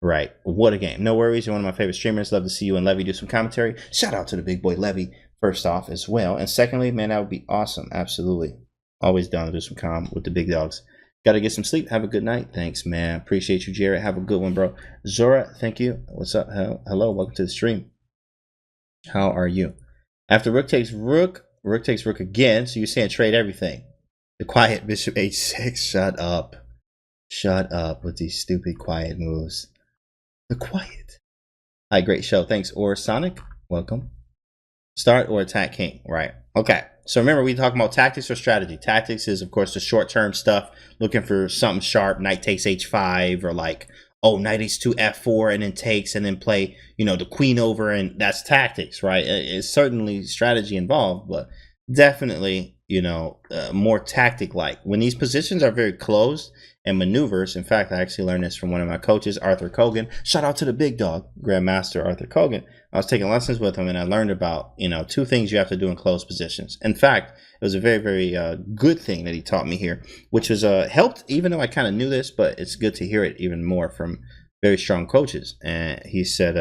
Right. What a game. No worries. You're one of my favorite streamers. Love to see you and Levy do some commentary. Shout out to the big boy Levy, first off, as well. And secondly, man, that would be awesome. Absolutely. Always down to do some comm with the big dogs. Got to get some sleep. Have a good night. Thanks, man. Appreciate you, Jared. Have a good one, bro. Zora, thank you. What's up? Hello. Welcome to the stream. How are you? After rook takes rook again. So you're saying trade everything. The quiet bishop h6. Shut up. Shut up with these stupid quiet moves. The quiet. Hi, great show. Thanks. Or Sonic, welcome. Start or attack king. Right. Okay. So remember, we talk about tactics or strategy. Tactics is, of course, the short-term stuff. Looking for something sharp. Knight takes h5, or like, oh, knight h2, f4, and then takes, and then play, you know, the queen over, and that's tactics, right? It's certainly strategy involved, but definitely, you know, more tactic-like. When these positions are very closed and maneuvers, in fact, I actually learned this from one of my coaches, Arthur Kogan. Shout out to the big dog, Grandmaster Arthur Kogan. I was taking lessons with him, and I learned about, you know, two things you have to do in closed positions. In fact, it was a very, very good thing that he taught me here, which was helped, even though I kind of knew this, but it's good to hear it even more from very strong coaches. And he said,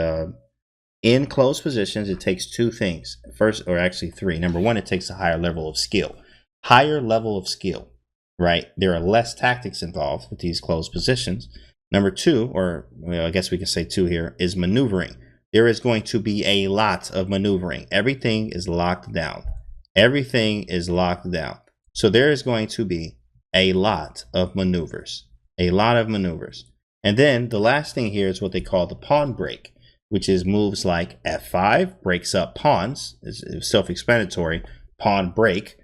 in closed positions, it takes two things. First, or actually three. Number one, it takes a higher level of skill. Higher level of skill, right? There are less tactics involved with these closed positions. Number two, or well, I guess we can say two here, is maneuvering. There is going to be a lot of maneuvering. Everything is locked down. Everything is locked down. So there is going to be a lot of maneuvers. A lot of maneuvers. And then the last thing here is what they call the pawn break, which is moves like f5, breaks up pawns. It's self-explanatory. Pawn break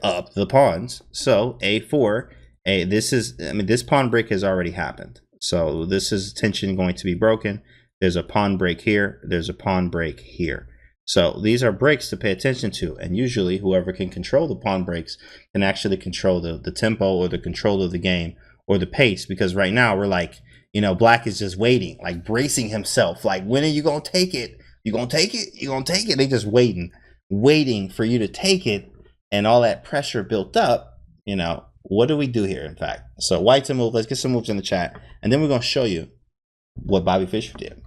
up the pawns. So a4, this pawn break has already happened. So this is tension going to be broken. There's a pawn break here. There's a pawn break here. So these are breaks to pay attention to. And usually whoever can control the pawn breaks can actually control the tempo or the control of the game or the pace. Because right now we're like, you know, black is just waiting, like bracing himself. Like, when are you going to take it? You going to take it? You going to take it? They just waiting for you to take it. And all that pressure built up, you know, what do we do here, in fact? So white to move. Let's get some moves in the chat. And then we're going to show you what Bobby Fischer did.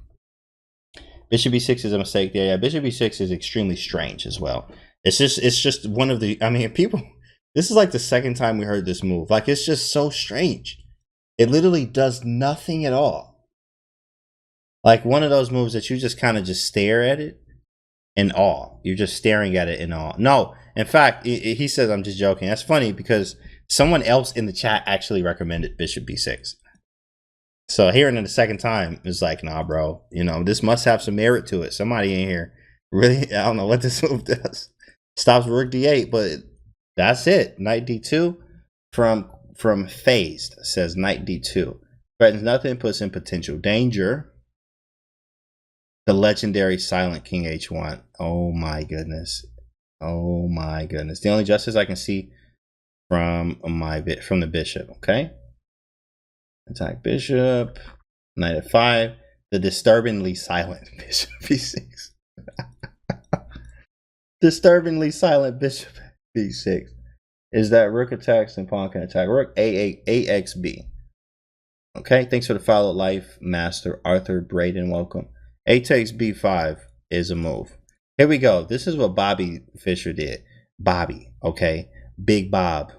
Bishop b6 is a mistake there. Yeah, bishop b6 is extremely strange as well. It's just one of the, I mean, people, this is like the second time we heard this move. Like, it's just so strange. It literally does nothing at all. Like one of those moves that you just kind of just stare at it in awe. You're just staring at it in awe. No, in fact, he says, I'm just joking. That's funny because someone else in the chat actually recommended bishop b6. So hearing it the second time is like, nah, bro, you know, this must have some merit to it. Somebody in here really, I don't know what this move does. Stops rook d8, but that's it. Knight d2 from phased, says knight d2. Threatens nothing, puts in potential danger. The legendary silent king h1. Oh my goodness. Oh my goodness. The only justice I can see from the bishop, okay? Attack bishop, knight f5, the disturbingly silent bishop b6. Disturbingly silent bishop b6 is that rook attacks and pawn can attack. Rook a8, axb. Okay, thanks for the follow, Life Master Arthur Braden. Welcome. A takes b5 is a move. Here we go. This is what Bobby Fischer did. Bobby, okay? Big Bob,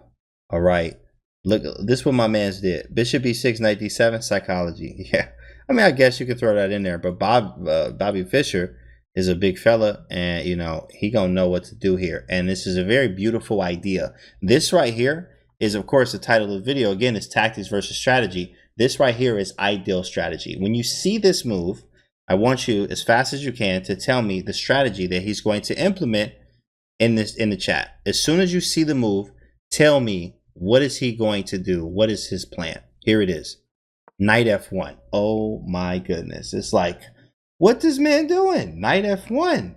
All right. Look, this is what my man's did. Bishop e6, knight d7, psychology. Yeah. I mean, I guess you could throw that in there, but Bobby Fischer is a big fella, and you know he gonna know what to do here. And this is a very beautiful idea. This right here is, of course, the title of the video. Again, is tactics versus strategy. This right here is ideal strategy. When you see this move, I want you, as fast as you can, to tell me the strategy that he's going to implement in the chat. As soon as you see the move, tell me, what is he going to do? What is his plan? Here it is. Knight f1. Oh my goodness. It's like, what this man doing? Knight f1.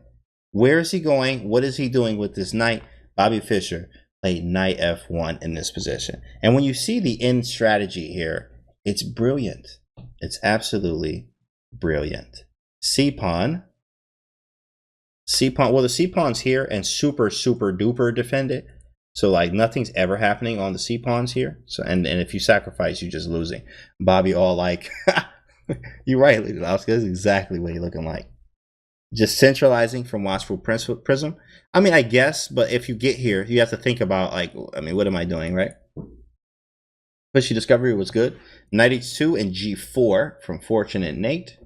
Where is he going? What is he doing with this knight? Bobby Fischer played knight f1 in this position. And when you see the end strategy here, it's brilliant. It's absolutely brilliant. C-pawn. C-pawn. Well, the C-pawn's here and super duper defended. So like nothing's ever happening on the C-pawns here. So and if you sacrifice, you're just losing. Bobby all like, you're right, Lidowski. That's exactly what he's looking like. Just centralizing from watchful prism. I mean, I guess, but if you get here, you have to think about like, I mean, what am I doing, right? Pushy discovery was good. Knight h2 and g4 from Fortunate Nate.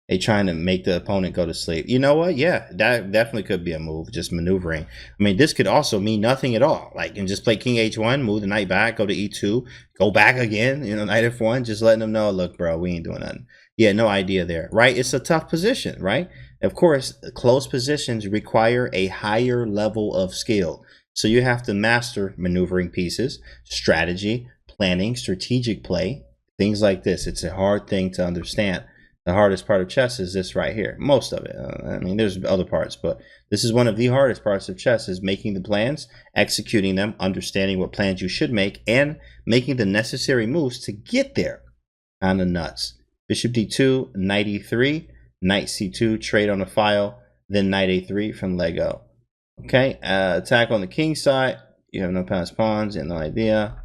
They trying to make the opponent go to sleep. You know what? Yeah, that definitely could be a move, just maneuvering. I mean, this could also mean nothing at all. Like, and just play king h1, move the knight back, go to e2, go back again, you know, knight f1, just letting them know, look, bro, we ain't doing nothing. Yeah, no idea there, right? It's a tough position, right? Of course, close positions require a higher level of skill. So you have to master maneuvering pieces, strategy, planning, strategic play, things like this. It's a hard thing to understand. The hardest part of chess is this right here. Most of it. I mean, there's other parts, but this is one of the hardest parts of chess, is making the plans, executing them, understanding what plans you should make, and making the necessary moves to get there. Kind of nuts. Bishop d2, knight e3, knight c2, trade on the file, then knight a3 from Lego. Okay, attack on the king side. You have no passed pawns and no idea.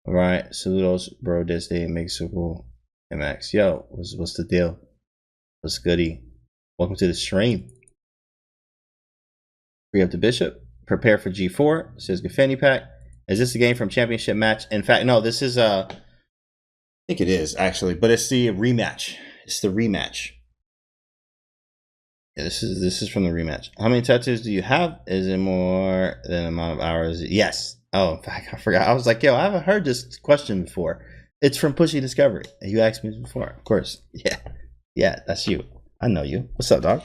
All right, saludos, bro. This day makes super. MX, yo, what's the deal? What's goody? Welcome to the stream. Free up the bishop. Prepare for g4. Says Gafeni Pack. Is this a game from championship match? In fact, no. This is I think it is actually, but it's the rematch. It's the rematch. Yeah, this is from the rematch. How many tattoos do you have? Is it more than the amount of hours? Yes. Oh, in fact, I forgot. I was like, yo, I haven't heard this question before. It's from Pushy Discovery. You asked me this before, of course. Yeah, yeah, that's you. I know you. What's up, dog?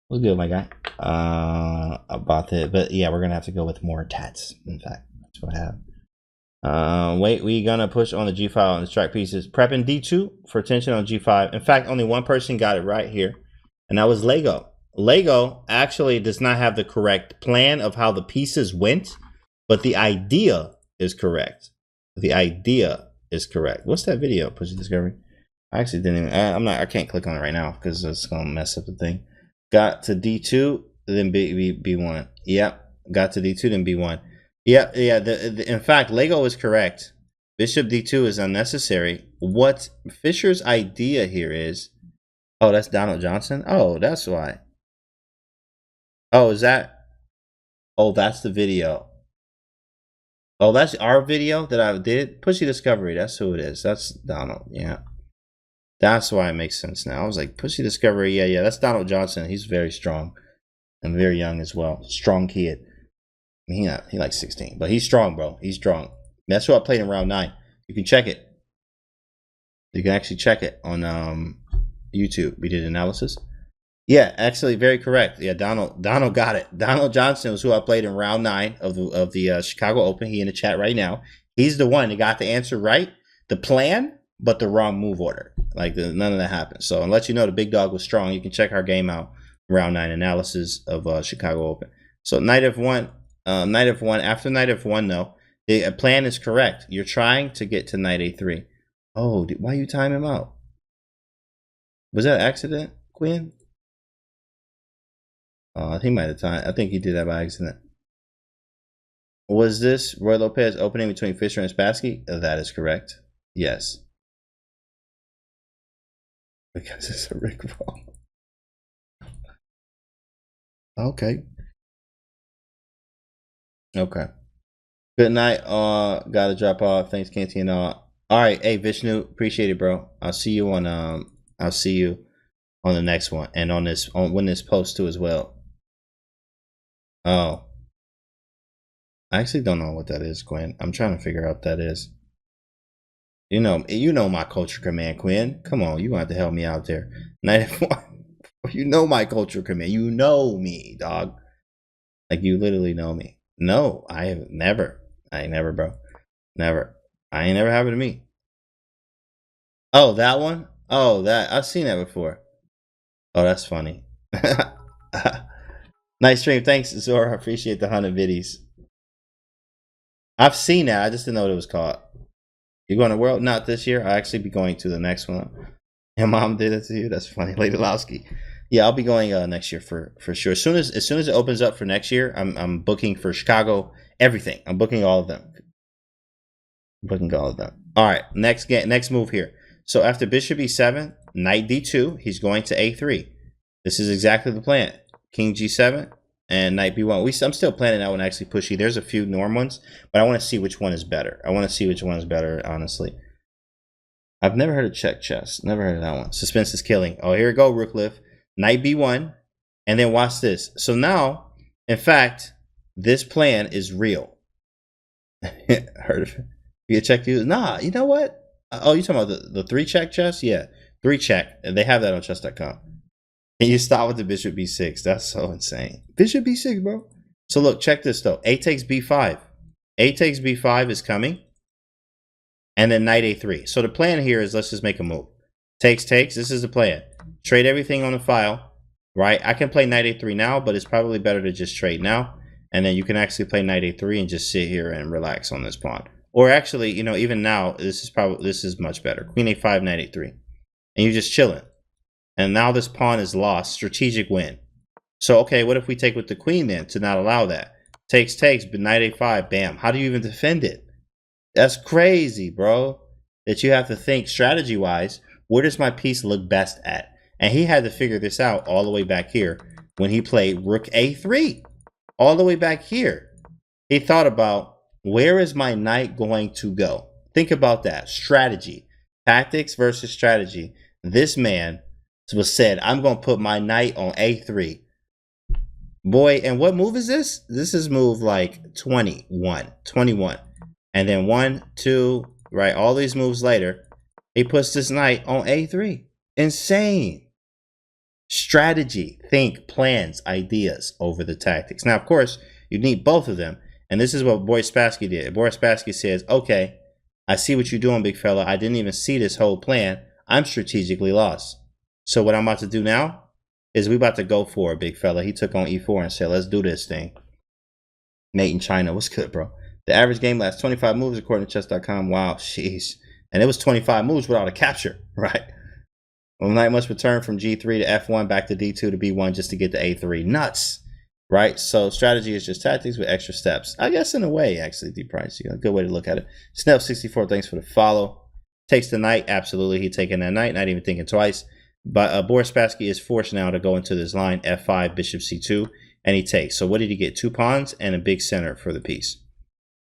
What's good, my guy? About it, but yeah, we're gonna have to go with more tats. In fact, that's what I have. Wait, we gonna push on the G file and distract pieces. Prepping D2 for tension on G5. In fact, only one person got it right here, and that was Lego. Lego actually does not have the correct plan of how the pieces went, but the idea is correct. The idea is correct. What's that video? Pushy Discovery. I actually didn't even, I can't click on it right now because it's gonna mess up the thing. Got to D2, then B1. Yep. Got to D2, then B1. Yeah. In fact, Lego is correct. Bishop D2 is unnecessary. What Fischer's idea here is, oh, that's Donald Johnson. Oh, that's why. Oh, is that? Oh, that's the video. Oh, that's our video that I did. Pushy Discovery. That's who it is. That's Donald. Yeah. That's why it makes sense now. I was like, Pushy Discovery. Yeah. That's Donald Johnson. He's very strong and very young as well. Strong kid. I mean, he like 16, but he's strong, bro. He's strong. That's who I played in round 9. You can check it. You can actually check it on YouTube. We did analysis. Yeah, actually, very correct. Yeah, Donald got it. Donald Johnson was who I played in round 9 of the Chicago Open. He in the chat right now. He's the one that got the answer right, the plan, but the wrong move order. Like none of that happened. So, and let you know the big dog was strong. You can check our game out, round 9 analysis of Chicago Open. So knight f1, knight f1. After knight f1, though, the plan is correct. You're trying to get to knight a3. Oh, why you time him out? Was that an accident, Queen? I think he might have timed. I think he did that by accident. Was this Ruy Lopez opening between Fischer and Spassky? That is correct. Yes. Because it's a Rick roll. Okay. Okay. Good night. Gotta drop off. Thanks, Canty and all. All right, hey Vishnu, appreciate it, bro. I'll see you on the next one and on when this post too as well. Oh, I actually don't know what that is, Quinn. I'm trying to figure out what that is. You know my culture command, Quinn. Come on, you gonna have to help me out there. 94. You know my culture command. You know me, dog. Like you literally know me. No, I have never. I ain't never, bro. Never. I ain't never happened to me. Oh, that one? Oh, that I've seen that before. Oh, that's funny. Nice stream. Thanks, Zora. I appreciate the 100 biddies. I've seen that. I just didn't know what it was called. You going to World? Not this year. I'll actually be going to the next one. Your mom did it to you? That's funny. Lady Lowski. Yeah, I'll be going next year for sure. As soon as it opens up for next year, I'm booking for Chicago. Everything. I'm booking all of them. All right. Next move here. So after Bishop E7, Knight D2, he's going to A3. This is exactly the plan. King G7 and Knight B1. I'm still planning that one actually pushy. There's a few norm ones, but I want to see which one is better. Honestly. I've never heard of check chess. Never heard of that one. Suspense is killing. Oh, here we go, Rook lift. Knight B1. And then watch this. So now, in fact, this plan is real. Heard of it? You check you? Nah, you know what? Oh, you talking about the 3-check chess? Yeah, 3-check. They have that on chess.com. And you stop with the bishop b6. That's so insane. Bishop b6, bro. So look, check this though. A takes b5. A takes b5 is coming. And then knight a3. So the plan here is let's just make a move. Takes. This is the plan. Trade everything on the file. Right? I can play knight a3 now, but it's probably better to just trade now. And then you can actually play knight a3 and just sit here and relax on this pawn. Or actually, even now, this is much better. Queen a5, knight a3. And you're just chilling. And now this pawn is lost. Strategic win. So, okay, what if we take with the queen then to not allow that? Takes, but knight a5, bam. How do you even defend it? That's crazy, bro. That you have to think strategy-wise, where does my piece look best at? And he had to figure this out all the way back here when he played rook a3. All the way back here. He thought about, where is my knight going to go? Think about that. Strategy. Tactics versus strategy. This man was said, I'm going to put my knight on a3. Boy, and what move is this? This is move like 21. And then 1, 2, right? All these moves later, he puts this knight on a3. Insane. Strategy. Think, plans, ideas over the tactics. Now, of course, you need both of them. And this is what Boris Spassky did. Boris Spassky says, okay, I see what you're doing, big fella. I didn't even see this whole plan. I'm strategically lost. So what I'm about to do now is we about to go for it, big fella. He took on e4 and said, let's do this thing. Nate in China, what's good, bro? The average game lasts 25 moves according to chess.com. Wow, jeez. And it was 25 moves without a capture, right? Well, knight must return from g3 to f1 back to d2 to b1 just to get to a3. Nuts. Right, so strategy is just tactics with extra steps. I guess in a way, actually, D-Price, a good way to look at it. Snell64, thanks for the follow. Takes the knight, absolutely. He taking that knight, not even thinking twice. But Boris Spassky is forced now to go into this line, f5, bishop c2, and he takes. So what did he get? 2 pawns and a big center for the piece.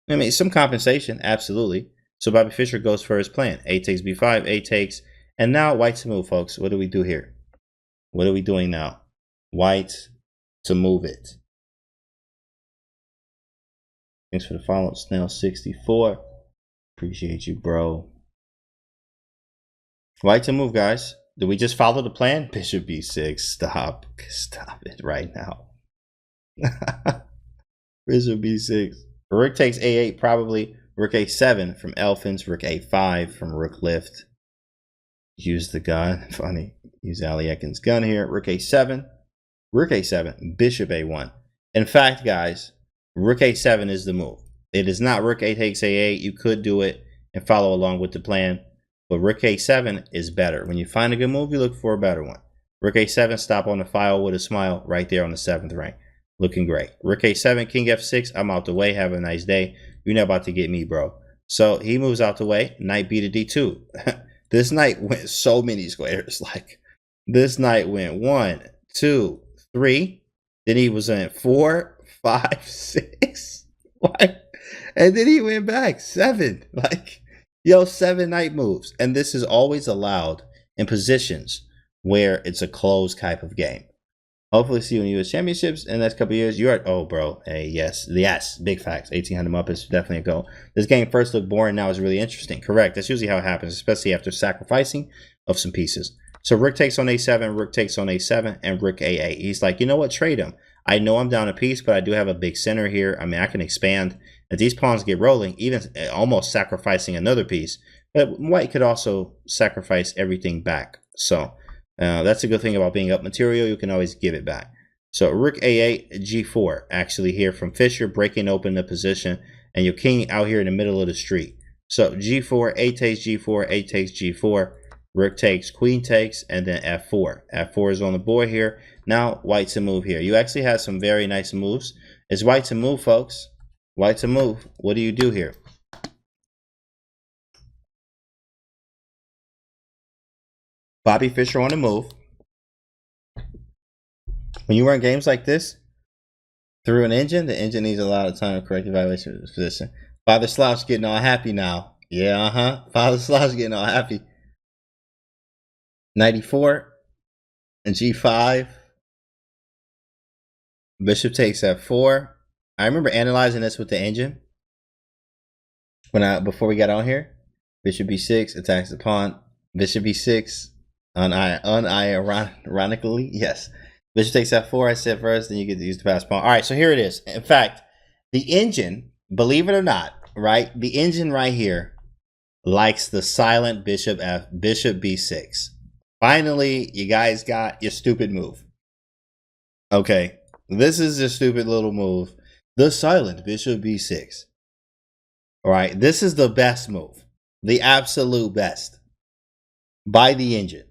I mean, some compensation, absolutely. So Bobby Fischer goes for his plan. A takes b5, A takes. And now white to move, folks. What do we do here? What are we doing now? White to move it. Thanks for the follow, Snell64. Appreciate you, bro. White to move, guys. Did we just follow the plan? Bishop b6. Stop it right now. Bishop b6. Rook takes a8, probably. Rook a7 from Elfins. Rook a5 from Rook lift. Use the gun. Funny. Use Ali Ekin's gun here. Rook a7. Rook a7, bishop a1. In fact, guys, rook a7 is the move. It is not rook a takes a8. You could do it and follow along with the plan, but rook a7 is better. When you find a good move, you look for a better one. Rook a7, stop on the file with a smile right there on the 7th rank. Looking great. Rook a7, king f6. I'm out the way. Have a nice day. You're not about to get me, bro. So he moves out the way. Knight b to d2. This knight went so many squares. Like, this knight went 1, 2, 3, then he was in 4, 5, 6. What? And then he went back 7. Like, yo, 7 knight moves. And this is always allowed in positions where it's a closed type of game. Hopefully see you in U.S. Championships in the next couple of years. You're at, oh, bro. Hey, yes. Yes. Big facts. 1800 Muppets. Definitely a go. This game first looked boring. Now is really interesting. Correct. That's usually how it happens, especially after sacrificing of some pieces. So Rook takes on A7, Rook takes on A7, and Rook A8. He's like, you know what? Trade him. I know I'm down a piece, but I do have a big center here. I mean, I can expand. If these pawns get rolling, even almost sacrificing another piece. But white could also sacrifice everything back. So that's a good thing about being up material. You can always give it back. So Rook A8, G4, actually here from Fischer, breaking open the position. And your king out here in the middle of the street. So G4, A takes G4, A takes G4. Rook takes, Queen takes, and then F4. F4 is on the board here. Now white to move here. You actually have some very nice moves. It's white to move, folks. White to move. What do you do here? Bobby Fischer on the move. When you run games like this, through an engine, the engine needs a lot of time to correct evaluation of this position. Father Slouch getting all happy now. Yeah, Father Slouch getting all happy. 94 and G5. Bishop takes F4. I remember analyzing this with the engine before we got on here. Bishop B6 attacks the pawn. Bishop B6 unironically, yes. Bishop takes F4. I said first, then you get to use the pass pawn. All right, so here it is. In fact, the engine, believe it or not, right? The engine right here likes the silent Bishop B6. Finally, you guys got your stupid move. Okay, this is a stupid little move. The silent Bishop B6. All right, this is the best move. The absolute best. By the engine.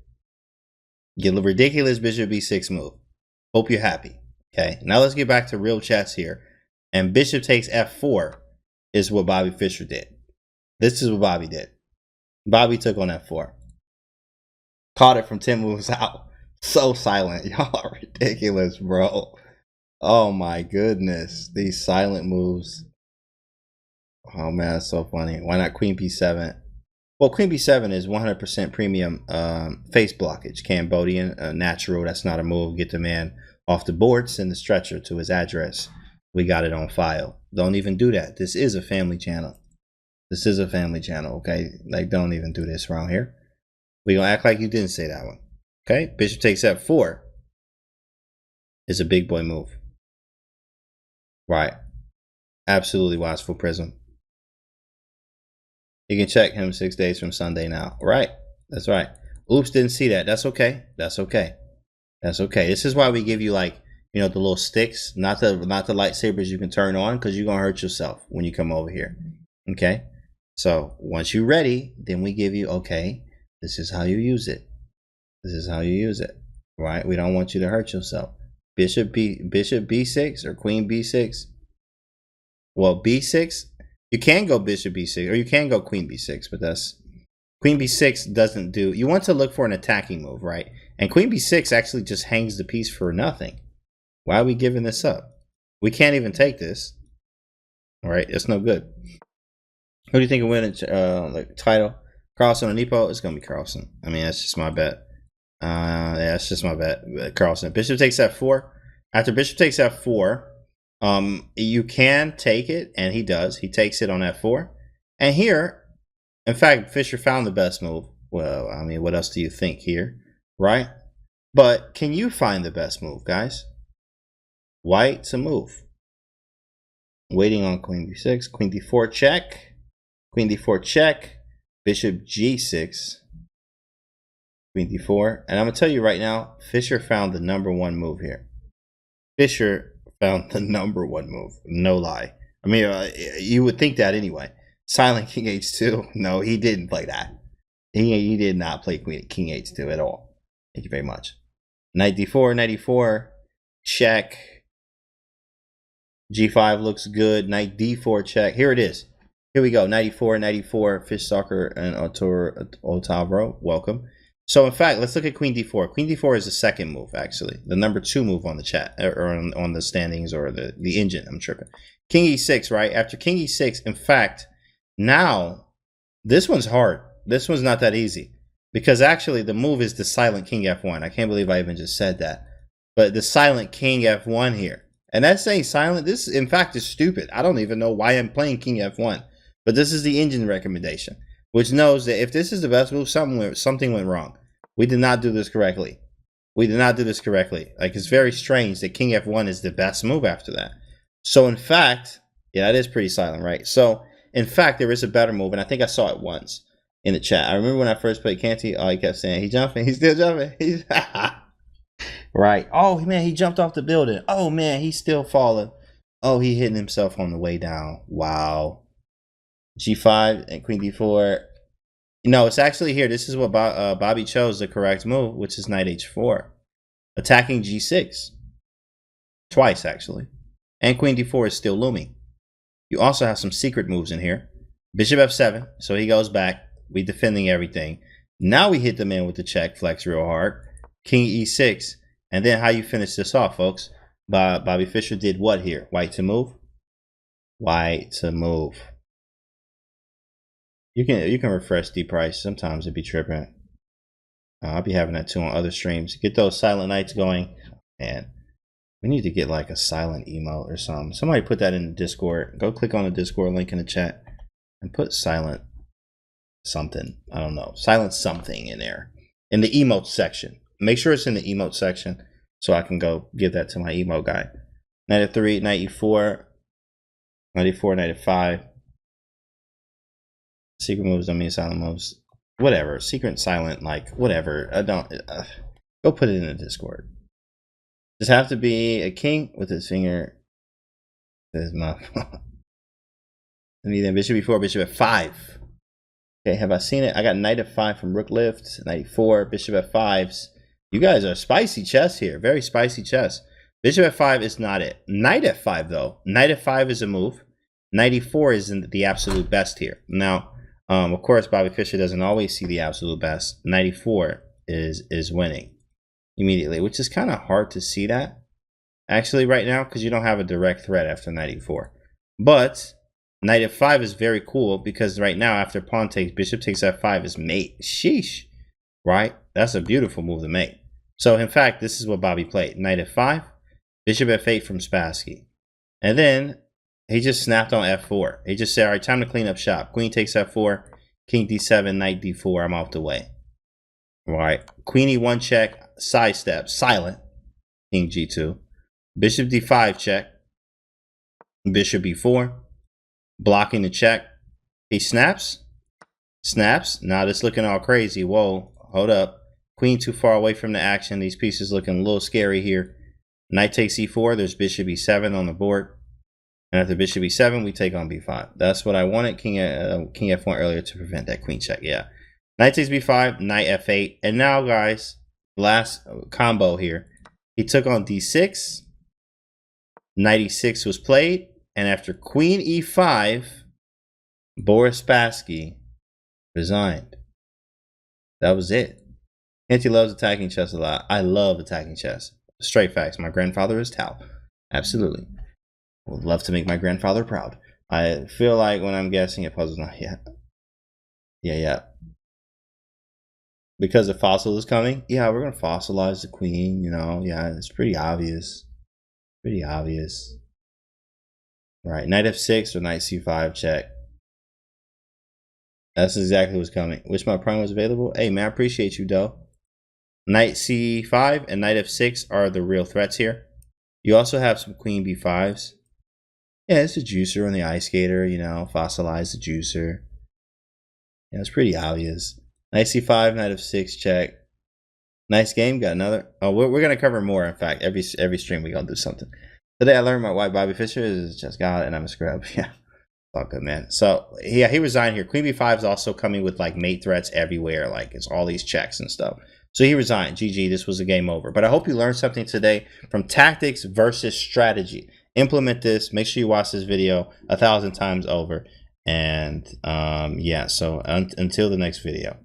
Get a ridiculous Bishop B6 move. Hope you're happy. Okay, now let's get back to real chess here. And Bishop takes F4 is what Bobby Fischer did. This is what Bobby did. Bobby took on F4. Caught it from 10 moves out. So silent. Y'all are ridiculous, bro. Oh my goodness. These silent moves. Oh man, that's so funny. Why not Queen B7? Well, Queen B7 is 100% premium face blockage. Cambodian, natural. That's not a move. Get the man off the board. Send the stretcher to his address. We got it on file. Don't even do that. This is a family channel. This is a family channel, okay? Like, don't even do this around here. We're going to act like you didn't say that one. Okay? Bishop takes F4 is a big boy move. Right. Absolutely watchful Prism. You can check him 6 days from Sunday now. Right. That's right. Oops, didn't see that. That's okay. That's okay. That's okay. This is why we give you, like, you know, the little sticks, not the lightsabers you can turn on, because you're going to hurt yourself when you come over here. Okay? So once you're ready, then we give you, okay, this is how you use it. This is how you use it. Right? We don't want you to hurt yourself. Bishop B6 or Queen B6. Well, B6, you can go Bishop B6 or you can go Queen B6, but that's Queen B6 doesn't do. You want to look for an attacking move, right? And Queen B6 actually just hangs the piece for nothing. Why are we giving this up? We can't even take this. All right, it's no good. Who do you think will win the title? Carlsen or Nepo? It's gonna be Carlsen. I mean, that's just my bet. Yeah, that's just my bet. Carlsen. Bishop takes F4. After Bishop takes F4, you can take it, and he does. He takes it on F4. And here, in fact, Fischer found the best move. Well, I mean, what else do you think here, right? But can you find the best move, guys? White to move. Waiting on Queen B6. Queen D4 check. Queen D4 check. Bishop G6. Queen D4. And I'm going to tell you right now, Fischer found the #1 move here. Fischer found the #1 move. No lie. I mean, you would think that anyway. Silent King H2. No, he didn't play that. He did not play King H2 at all. Thank you very much. Knight D4, Knight D4. Check. G5 looks good. Knight D4 check. Here it is. Here we go. 94, 94. Fish Soccer and Otavro. Welcome. So in fact, let's look at Queen D4. Queen D4 is the second move, actually. The #2 move on the chat, or on the standings, or the engine. I'm tripping. King e6, right? After king e6, in fact, now this one's hard. This one's not that easy because actually the move is the silent king f1. I can't believe I even just said that. But the silent king f1 here. And that's saying silent. This, in fact, is stupid. I don't even know why I'm playing king f1. But this is the engine recommendation, which knows that if this is the best move, something went wrong. We did not do this correctly. We did not do this correctly. Like, it's very strange that king f1 is the best move after that. So, in fact, yeah, that is pretty silent, right? So, in fact, there is a better move, and I think I saw it once in the chat. I remember when I first played Canty, he kept saying, he's jumping, he's still jumping. He's right. Oh, man, he jumped off the building. Oh, man, he's still falling. Oh, he hitting himself on the way down. Wow. G5 and queen d4. No, it's actually here. This is what Bobby chose the correct move, which is knight h4. Attacking g6. Twice, actually. And queen d4 is still looming. You also have some secret moves in here. Bishop f7, so he goes back. We defending everything. Now we hit the man with the check flex real hard. King e6. And then how you finish this off, folks? Bobby Fischer did what here? White to move? White to move. You can refresh D price. Sometimes it'd be tripping. I'll be having that too on other streams. Get those silent nights going. Man, we need to get like a silent emote or something. Somebody put that in the Discord. Go click on the Discord link in the chat and put silent something. I don't know. Silent something in there. In the emote section. Make sure it's in the emote section so I can go give that to my emote guy. Knight f3, knight e4, knight e4, knight f5. Secret moves don't mean silent moves. Whatever. Secret, silent, like whatever. I don't. Go put it in the Discord. Just have to be a king with his finger. His mouth. And then bishop e4, bishop f5. Okay, have I seen it? I got knight f5 from rook lift, knight e4, bishop f5s. You guys are spicy chess here. Very spicy chess. Bishop f5 is not it. Knight f5 though. Knight f5 is a move. Knight e4 is the absolute best here. Now, of course, Bobby Fischer doesn't always see the absolute best. Knight e4 is winning immediately, which is kind of hard to see that actually right now because you don't have a direct threat after knight e4. But knight f5 is very cool because right now after pawn takes, bishop takes f5 is mate. Sheesh, right? That's a beautiful move to make. So in fact, this is what Bobby played. Knight f5, bishop f8 from Spassky. And then he just snapped on f4. He just said, all right, time to clean up shop. Queen takes f4, king d7, knight d4, I'm off the way. All right, queen e1 check, sidestep, silent, king g2. Bishop d5 check, bishop e4, blocking the check. He snaps, now this looking all crazy. Whoa, hold up. Queen too far away from the action. These pieces looking a little scary here. Knight takes e4, there's bishop e7 on the board. And after bishop e7, we take on b5. That's what I wanted, king f1 earlier to prevent that queen check. Yeah. Knight takes b5, knight f8. And now, guys, last combo here. He took on d6. Knight e6 was played. And after queen e5, Boris Spassky resigned. That was it. Canty loves attacking chess a lot. I love attacking chess. Straight facts. My grandfather is Tao. Absolutely. Would love to make my grandfather proud. I feel like when I'm guessing it puzzles not yet. Yeah. Because the fossil is coming. Yeah, we're gonna fossilize the queen, you know. Yeah, it's pretty obvious. Pretty obvious. Right, knight f6 or knight c5 check. That's exactly what's coming. Wish my prime was available. Hey man, I appreciate you though. Knight c5 and knight f6 are the real threats here. You also have some queen b5s. Yeah, it's a juicer on the ice skater, you know, fossilize the juicer. Yeah, it's pretty obvious. Knight c5, knight f6 check. Nice game, got another. Oh, we're gonna cover more. In fact, every stream we're gonna do something. Today I learned why Bobby Fischer is just God and I'm a scrub. Yeah, all good, man. So yeah, he resigned here. Queen b5 is also coming with like mate threats everywhere. Like it's all these checks and stuff. So he resigned. GG, this was a game over. But I hope you learned something today from tactics versus strategy. Implement this. Make sure you watch this video 1,000 times over. And yeah, so until the next video.